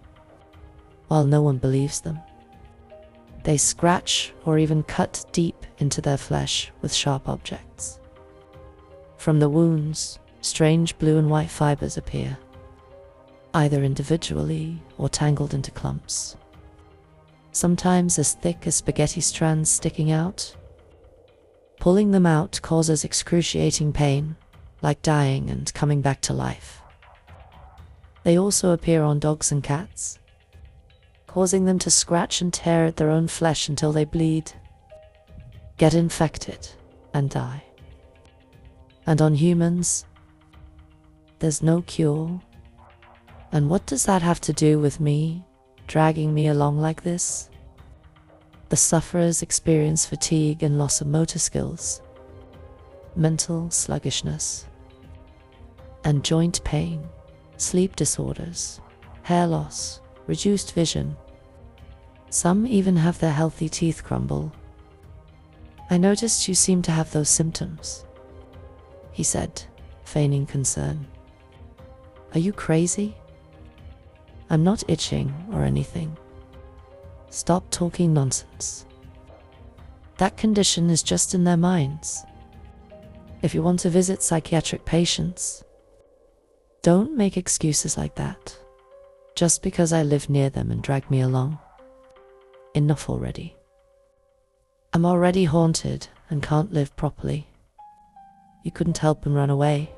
while no one believes them. They scratch or even cut deep into their flesh with sharp objects. From the wounds, strange blue and white fibers appear, either individually or tangled into clumps, sometimes as thick as spaghetti strands sticking out. Pulling them out causes excruciating pain, like dying and coming back to life. They also appear on dogs and cats, causing them to scratch and tear at their own flesh until they bleed, get infected, and die. And on humans, there's no cure. And what does that have to do with me, dragging me along like this? The sufferers experience fatigue and loss of motor skills, mental sluggishness, and joint pain, sleep disorders, hair loss, reduced vision. Some even have their healthy teeth crumble. "I noticed you seem to have those symptoms," he said, feigning concern. "Are you crazy?" "I'm not itching or anything. Stop talking nonsense. That condition is just in their minds. If you want to visit psychiatric patients, don't make excuses like that, just because I live near them and drag me along. Enough already. I'm already haunted and can't live properly. You couldn't help and run away.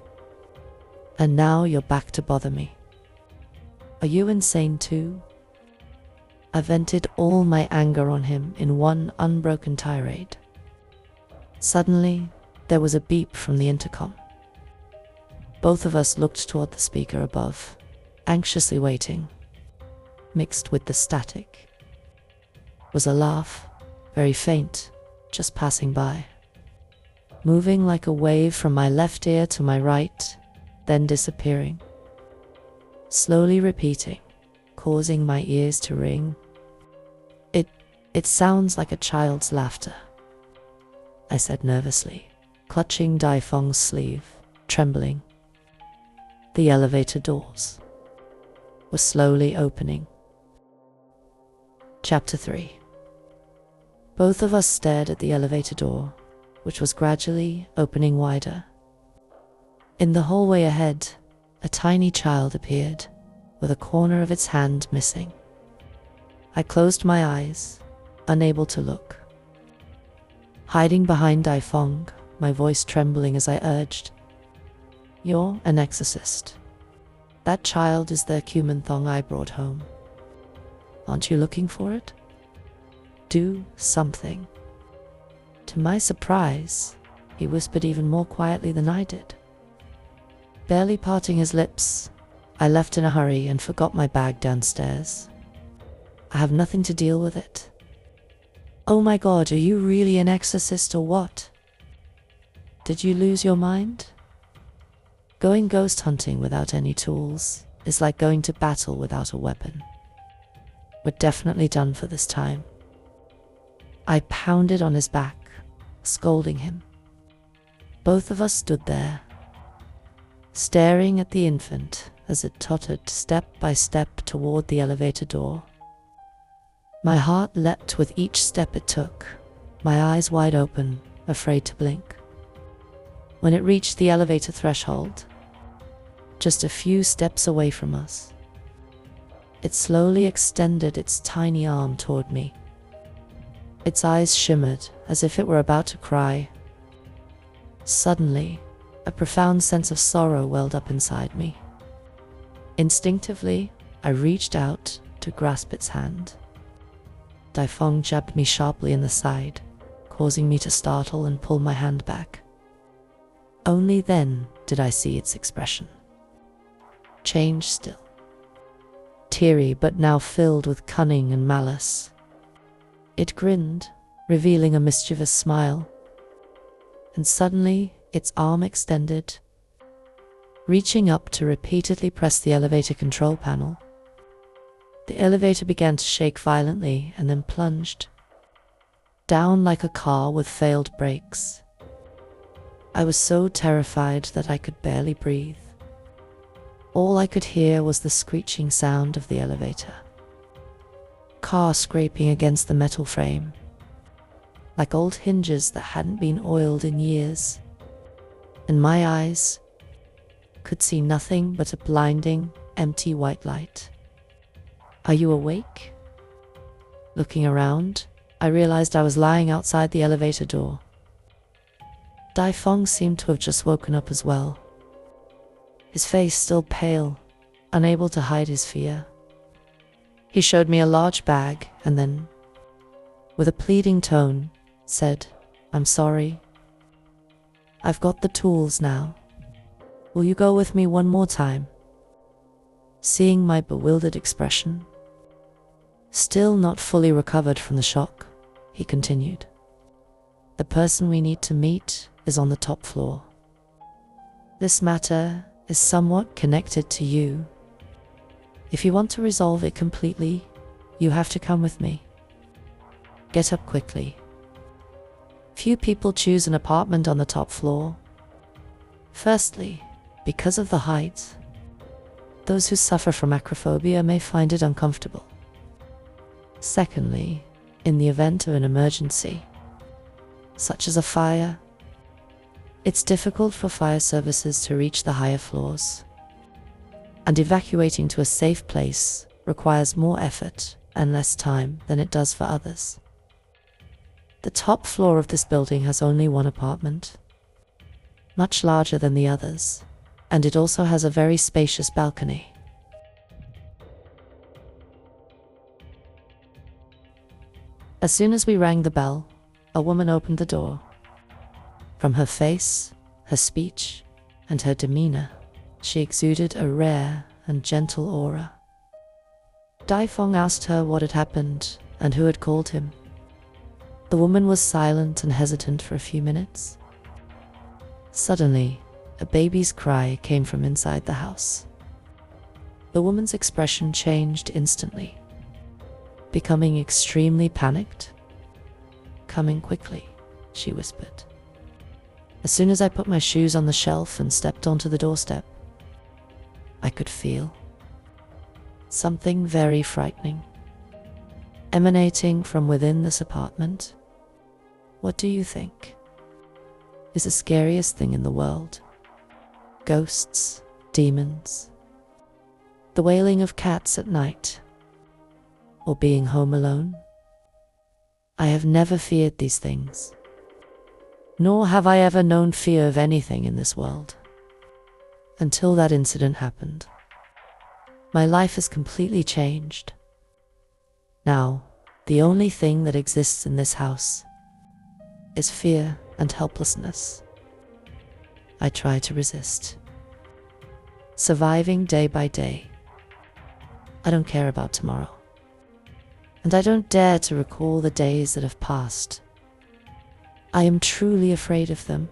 And now you're back to bother me. Are you insane too? I vented all my anger on him in one unbroken tirade. Suddenly, there was a beep from the intercom. Both of us looked toward the speaker above, anxiously waiting. Mixed with the static was a laugh, very faint, just passing by, moving like a wave from my left ear to my right, then disappearing, slowly repeating, causing my ears to ring. It sounds like a child's laughter, I said nervously, clutching Daifeng's sleeve, trembling. The elevator doors were slowly opening. Chapter 3. Both of us stared at the elevator door, which was gradually opening wider. In the hallway ahead, a tiny child appeared, with a corner of its hand missing. I closed my eyes, unable to look. Hiding behind Daifeng, my voice trembling as I urged, "You're an exorcist. That child is the Kumathong I brought home. Aren't you looking for it? Do something." To my surprise, he whispered even more quietly than I did. Barely parting his lips, I left in a hurry and forgot my bag downstairs. I have nothing to deal with it. Oh my God, are you really an exorcist or what? Did you lose your mind? Going ghost hunting without any tools is like going to battle without a weapon. We're definitely done for this time. I pounded on his back, scolding him. Both of us stood there, staring at the infant as it tottered step by step toward the elevator door. My heart leapt with each step it took, my eyes wide open, afraid to blink. When it reached the elevator threshold, just a few steps away from us, it slowly extended its tiny arm toward me. Its eyes shimmered as if it were about to cry. Suddenly, a profound sense of sorrow welled up inside me. Instinctively, I reached out to grasp its hand. Daifeng jabbed me sharply in the side, causing me to startle and pull my hand back. Only then did I see its expression. Changed still. Teary, but now filled with cunning and malice. It grinned, revealing a mischievous smile. And suddenly, its arm extended, reaching up to repeatedly press the elevator control panel. The elevator began to shake violently and then plunged down like a car with failed brakes. I was so terrified that I could barely breathe. All I could hear was the screeching sound of the elevator. Car scraping against the metal frame, like old hinges that hadn't been oiled in years. And my eyes could see nothing but a blinding, empty white light. "Are you awake?" Looking around, I realized I was lying outside the elevator door. Daifeng seemed to have just woken up as well, his face still pale, unable to hide his fear. He showed me a large bag and then, with a pleading tone, said, "I'm sorry. I've got the tools now. Will you go with me one more time?" Seeing my bewildered expression, still not fully recovered from the shock, he continued, "The person we need to meet is on the top floor. This matter is somewhat connected to you. If you want to resolve it completely, you have to come with me. Get up quickly. Few people choose an apartment on the top floor. Firstly, because of the height, those who suffer from acrophobia may find it uncomfortable. Secondly, in the event of an emergency, such as a fire, it's difficult for fire services to reach the higher floors, and evacuating to a safe place requires more effort and less time than it does for others. The top floor of this building has only one apartment, much larger than the others, and it also has a very spacious balcony. As soon as we rang the bell, a woman opened the door. From her face, her speech, and her demeanor, she exuded a rare and gentle aura. Daifeng asked her what had happened and who had called him. The woman was silent and hesitant for a few minutes. Suddenly, a baby's cry came from inside the house. The woman's expression changed instantly, becoming extremely panicked. "Coming quickly," she whispered. As soon as I put my shoes on the shelf and stepped onto the doorstep, I could feel something very frightening emanating from within this apartment. What do you think is the scariest thing in the world? Ghosts, demons, the wailing of cats at night, or being home alone? I have never feared these things, nor have I ever known fear of anything in this world, until that incident happened. My life has completely changed. Now, the only thing that exists in this house is fear and helplessness. I try to resist, surviving day by day. I don't care about tomorrow, and I don't dare to recall the days that have passed. I am truly afraid of them,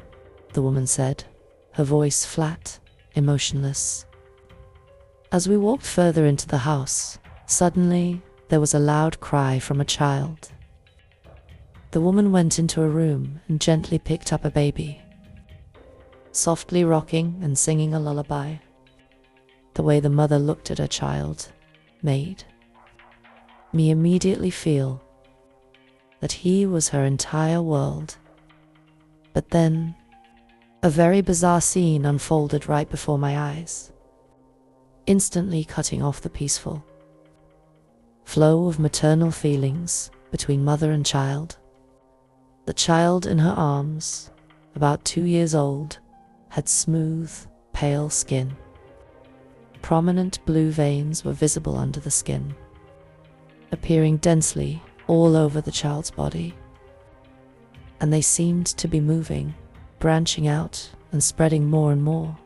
the woman said, her voice flat, emotionless. As we walked further into the house, suddenly there was a loud cry from a child. The woman went into a room and gently picked up a baby, softly rocking and singing a lullaby. The way the mother looked at her child made me immediately feel that he was her entire world. But then, a very bizarre scene unfolded right before my eyes, instantly cutting off the peaceful flow of maternal feelings between mother and child. The child in her arms, about 2 years old, had smooth, pale skin. Prominent blue veins were visible under the skin, appearing densely all over the child's body, and they seemed to be moving, branching out and spreading more and more.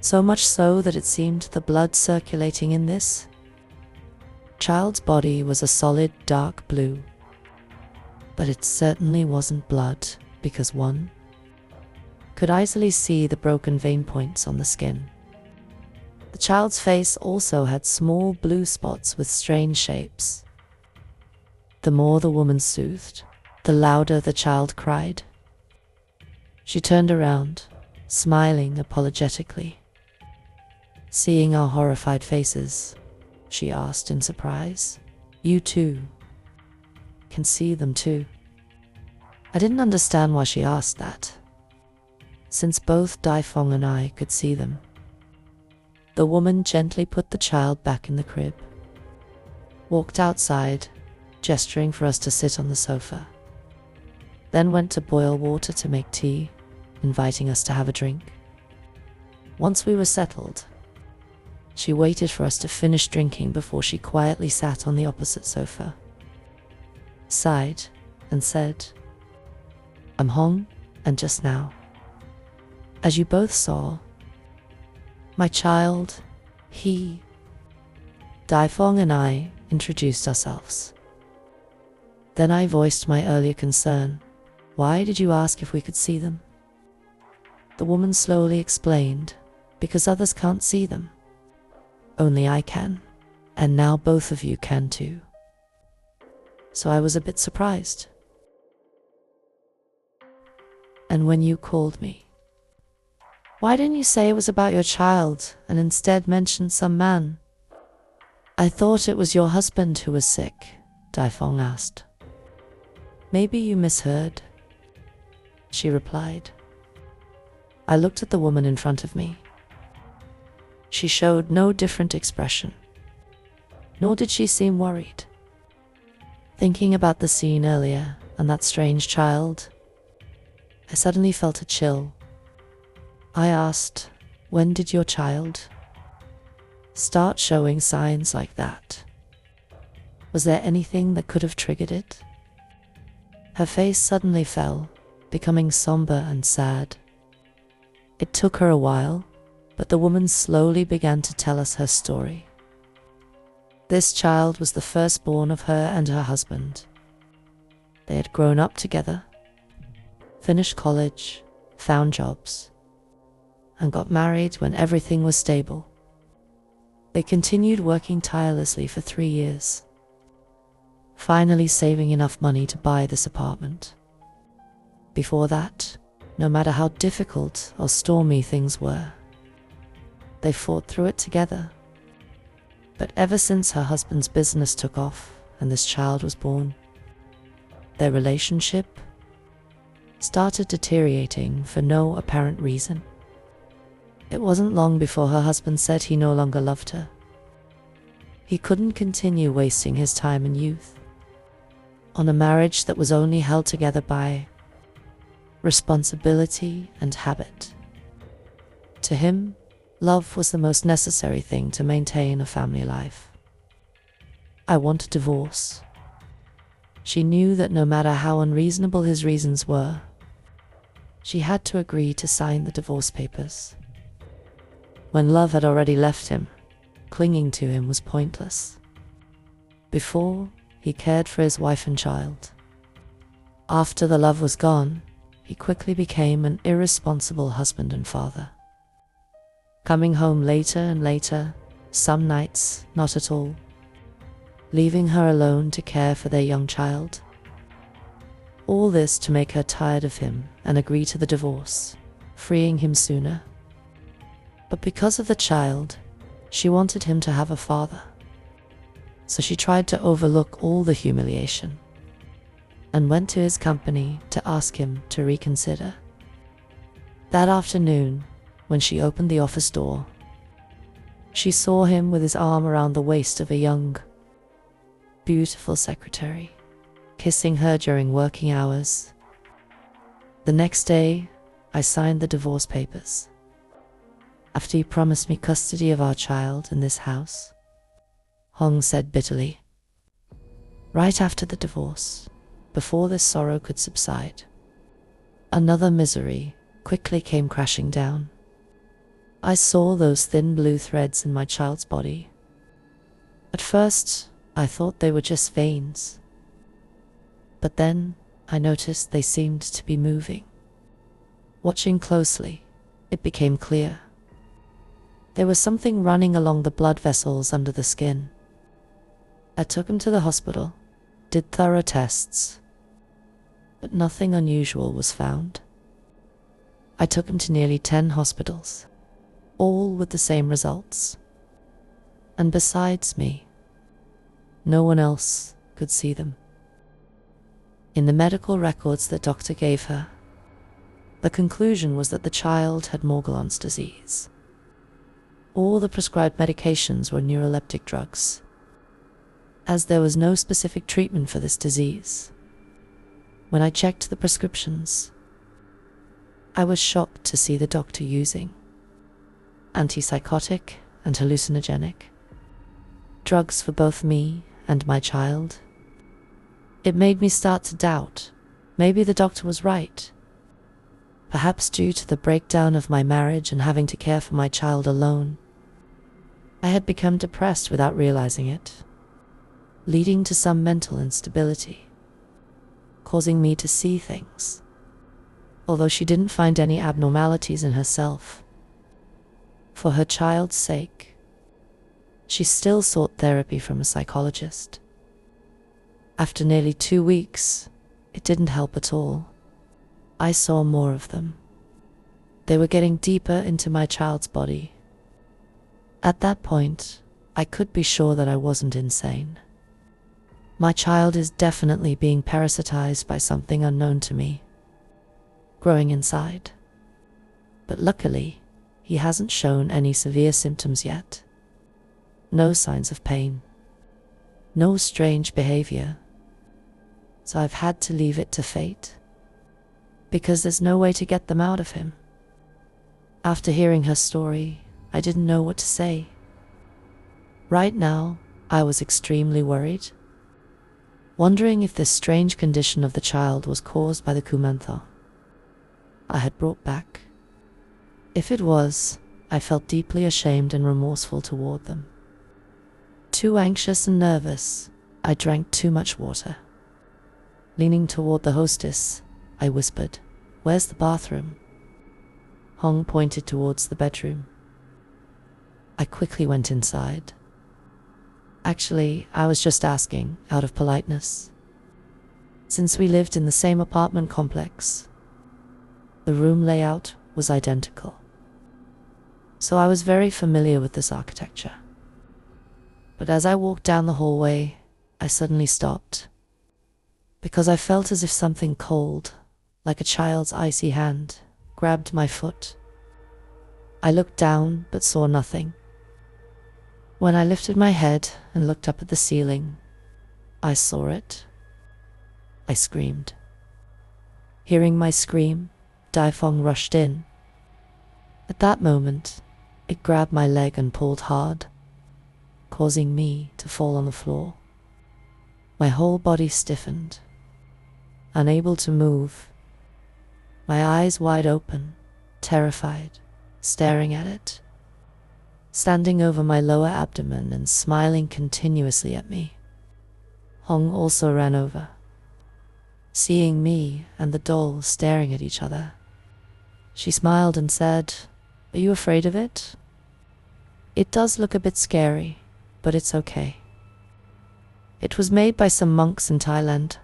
So much so that it seemed the blood circulating in this child's body was a solid dark blue. But it certainly wasn't blood, because one could easily see the broken vein points on the skin. The child's face also had small blue spots with strange shapes. The more the woman soothed, the louder the child cried. She turned around, smiling apologetically. Seeing our horrified faces, she asked in surprise, "You too can see them too?" I didn't understand why she asked that, since both Daifeng and I could see them. The woman gently put the child back in the crib, walked outside, gesturing for us to sit on the sofa, then went to boil water to make tea, inviting us to have a drink. Once we were settled, she waited for us to finish drinking before she quietly sat on the opposite sofa, sighed, and said, "I'm home, and just now, as you both saw, my child, Daifeng and I introduced ourselves. Then I voiced my earlier concern. Why did you ask if we could see them? The woman slowly explained, because others can't see them. Only I can, and now both of you can too. So I was a bit surprised. And when you called me, why didn't you say it was about your child and instead mention some man? I thought it was your husband who was sick, Daifeng asked. "Maybe you misheard," she replied. I looked at the woman in front of me. She showed no different expression, nor did she seem worried. Thinking about the scene earlier and that strange child, I suddenly felt a chill. I asked, "When did your child start showing signs like that? Was there anything that could have triggered it?" Her face suddenly fell, becoming somber and sad. It took her a while, but the woman slowly began to tell us her story. This child was the firstborn of her and her husband. They had grown up together, finished college, found jobs, and got married when everything was stable. They continued working tirelessly for 3 years, finally saving enough money to buy this apartment. Before that, no matter how difficult or stormy things were, they fought through it together. But ever since her husband's business took off and this child was born, their relationship started deteriorating for no apparent reason. It wasn't long before her husband said he no longer loved her. He couldn't continue wasting his time and youth on a marriage that was only held together by responsibility and habit. To him, love was the most necessary thing to maintain a family life. I want a divorce. She knew that no matter how unreasonable his reasons were, she had to agree to sign the divorce papers. When love had already left him, clinging to him was pointless. Before, he cared for his wife and child. After the love was gone, he quickly became an irresponsible husband and father, coming home later and later, some nights not at all, leaving her alone to care for their young child. All this to make her tired of him and agree to the divorce, freeing him sooner. But because of the child, she wanted him to have a father. So she tried to overlook all the humiliation and went to his company to ask him to reconsider. That afternoon, when she opened the office door, she saw him with his arm around the waist of a young, beautiful secretary, kissing her during working hours. The next day, I signed the divorce papers. After you promised me custody of our child in this house, Hong said bitterly. Right after the divorce, before this sorrow could subside, another misery quickly came crashing down. I saw those thin blue threads in my child's body. At first, I thought they were just veins. But then, I noticed they seemed to be moving. Watching closely, it became clear. There was something running along the blood vessels under the skin. I took him to the hospital, did thorough tests, but nothing unusual was found. I took him to nearly 10 hospitals, all with the same results. And besides me, no one else could see them. In the medical records the doctor gave her, the conclusion was that the child had Morgellons disease. All the prescribed medications were neuroleptic drugs, as there was no specific treatment for this disease. When I checked the prescriptions, I was shocked to see the doctor using antipsychotic and hallucinogenic drugs for both me and my child. It made me start to doubt, maybe the doctor was right. Perhaps due to the breakdown of my marriage and having to care for my child alone, I had become depressed without realizing it, leading to some mental instability, causing me to see things. Although she didn't find any abnormalities in herself, for her child's sake, she still sought therapy from a psychologist. After nearly 2 weeks, it didn't help at all. I saw more of them. They were getting deeper into my child's body. At that point, I could be sure that I wasn't insane. My child is definitely being parasitized by something unknown to me, growing inside. But luckily, he hasn't shown any severe symptoms yet. No signs of pain. No strange behavior. So I've had to leave it to fate, because there's no way to get them out of him. After hearing her story, I didn't know what to say. Right now, I was extremely worried, wondering if this strange condition of the child was caused by the Kumathong I had brought back. If it was, I felt deeply ashamed and remorseful toward them. Too anxious and nervous, I drank too much water. Leaning toward the hostess, I whispered, "Where's the bathroom?" Hong pointed towards the bedroom. I quickly went inside. Actually, I was just asking, out of politeness. Since we lived in the same apartment complex, the room layout was identical. So I was very familiar with this architecture. But as I walked down the hallway, I suddenly stopped, because I felt as if something cold, like a child's icy hand, grabbed my foot. I looked down but saw nothing. When I lifted my head and looked up at the ceiling, I saw it. I screamed. Hearing my scream, Daifeng rushed in. At that moment, it grabbed my leg and pulled hard, causing me to fall on the floor. My whole body stiffened, unable to move, my eyes wide open, terrified, staring at it, standing over my lower abdomen and smiling continuously at me. Hong also ran over. Seeing me and the doll staring at each other, she smiled and said, "Are you afraid of it? It does look a bit scary, but it's okay. It was made by some monks in Thailand."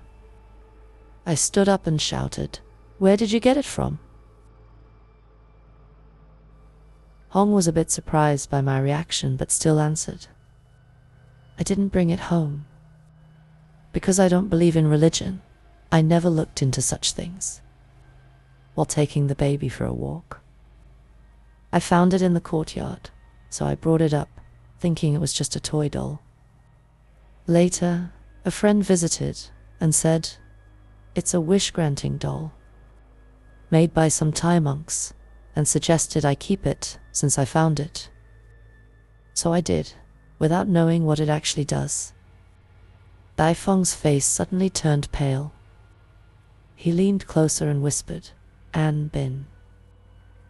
I stood up and shouted, "Where did you get it from?" Hong was a bit surprised by my reaction, but still answered, "I didn't bring it home. Because I don't believe in religion, I never looked into such things." While taking the baby for a walk, I found it in the courtyard, so I brought it up, thinking it was just a toy doll. Later, a friend visited and said, "It's a wish-granting doll, made by some Thai monks," and suggested I keep it since I found it. So I did, without knowing what it actually does. Daifeng's face suddenly turned pale. He leaned closer and whispered, "An Bin.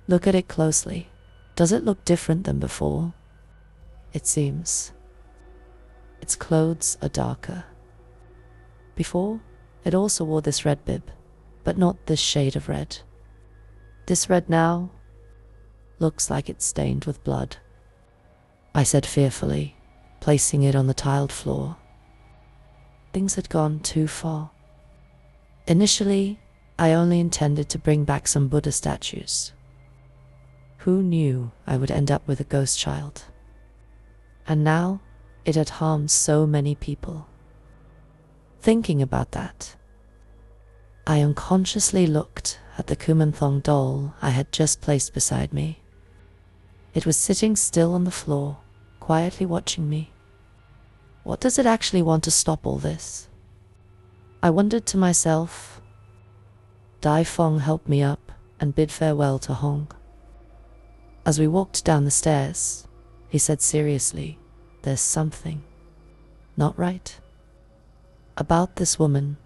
Look at it closely. Does it look different than before? It seems. Its clothes are darker. Before, it also wore this red bib, but not this shade of red. This red now looks like it's stained with blood," I said fearfully, placing it on the tiled floor. Things had gone too far. Initially, I only intended to bring back some Buddha statues. Who knew I would end up with a ghost child? And now, it had harmed so many people. Thinking about that, I unconsciously looked at the Kumathong doll I had just placed beside me. It was sitting still on the floor, quietly watching me. What does it actually want to stop all this? I wondered to myself. Daifeng helped me up and bid farewell to Hong. As we walked down the stairs, he said seriously, "There's something not right about this woman."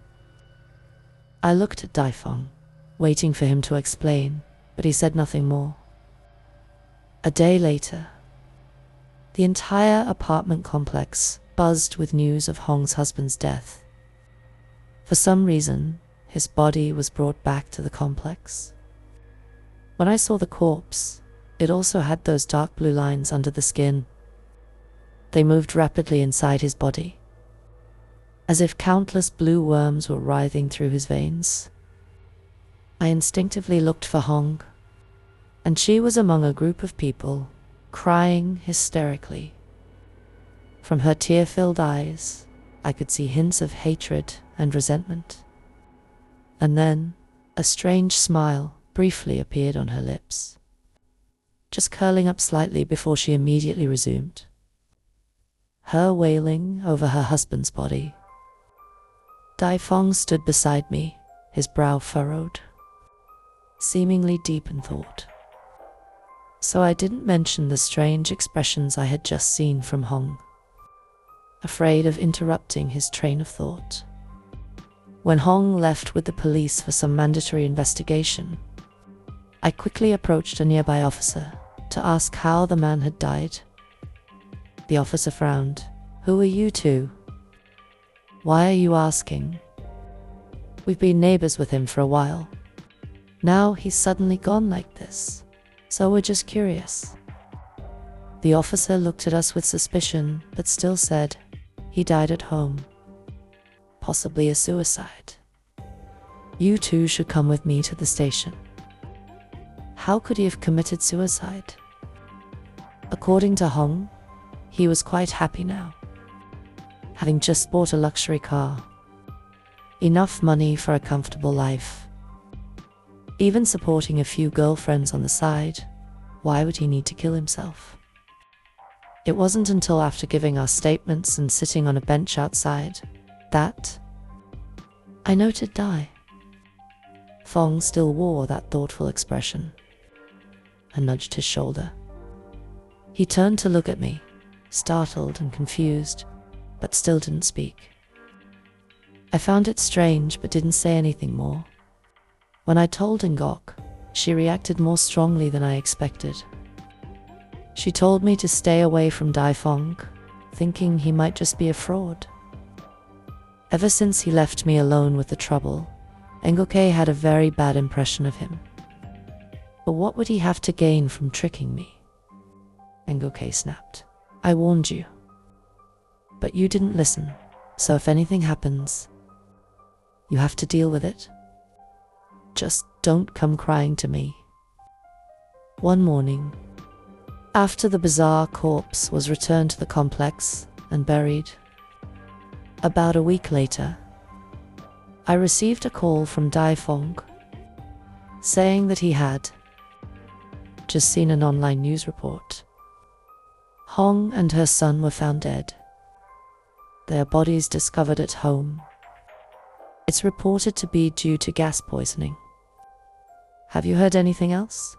I looked at Daifeng, waiting for him to explain, but he said nothing more. A day later, the entire apartment complex buzzed with news of Hong's husband's death. For some reason, his body was brought back to the complex. When I saw the corpse, it also had those dark blue lines under the skin. They moved rapidly inside his body, as if countless blue worms were writhing through his veins. I instinctively looked for Hong, and she was among a group of people, crying hysterically. From her tear-filled eyes, I could see hints of hatred and resentment. And then, a strange smile briefly appeared on her lips, just curling up slightly before she immediately resumed, her wailing over her husband's body. Daifeng stood beside me, his brow furrowed, seemingly deep in thought. So I didn't mention the strange expressions I had just seen from Hong, afraid of interrupting his train of thought. When Hong left with the police for some mandatory investigation, I quickly approached a nearby officer to ask how the man had died. The officer frowned. "Who are you two? Why are you asking? We've been neighbors with him for a while. Now he's suddenly gone like this, so we're just curious." The officer looked at us with suspicion, but still said, "He died at home. Possibly a suicide. You two should come with me to the station." How could he have committed suicide? According to Hong, he was quite happy now, having just bought a luxury car, enough money for a comfortable life, even supporting a few girlfriends on the side. Why would he need to kill himself? It wasn't until after giving our statements and sitting on a bench outside that I noted Dai Fong still wore that thoughtful expression. I nudged his shoulder. He turned to look at me, startled and confused, but still didn't speak. I found it strange but didn't say anything more. When I told Ngok, she reacted more strongly than I expected. She told me to stay away from Daifeng, thinking he might just be a fraud. Ever since he left me alone with the trouble, Ngoke had a very bad impression of him. But what would he have to gain from tricking me? Ngoke snapped. "I warned you. But you didn't listen, so if anything happens, you have to deal with it. Just don't come crying to me." One morning, after the bizarre corpse was returned to the complex and buried, about a week later, I received a call from Daifeng saying that he had just seen an online news report. Hong and her son were found dead, their bodies discovered at home. It's reported to be due to gas poisoning. Have you heard anything else?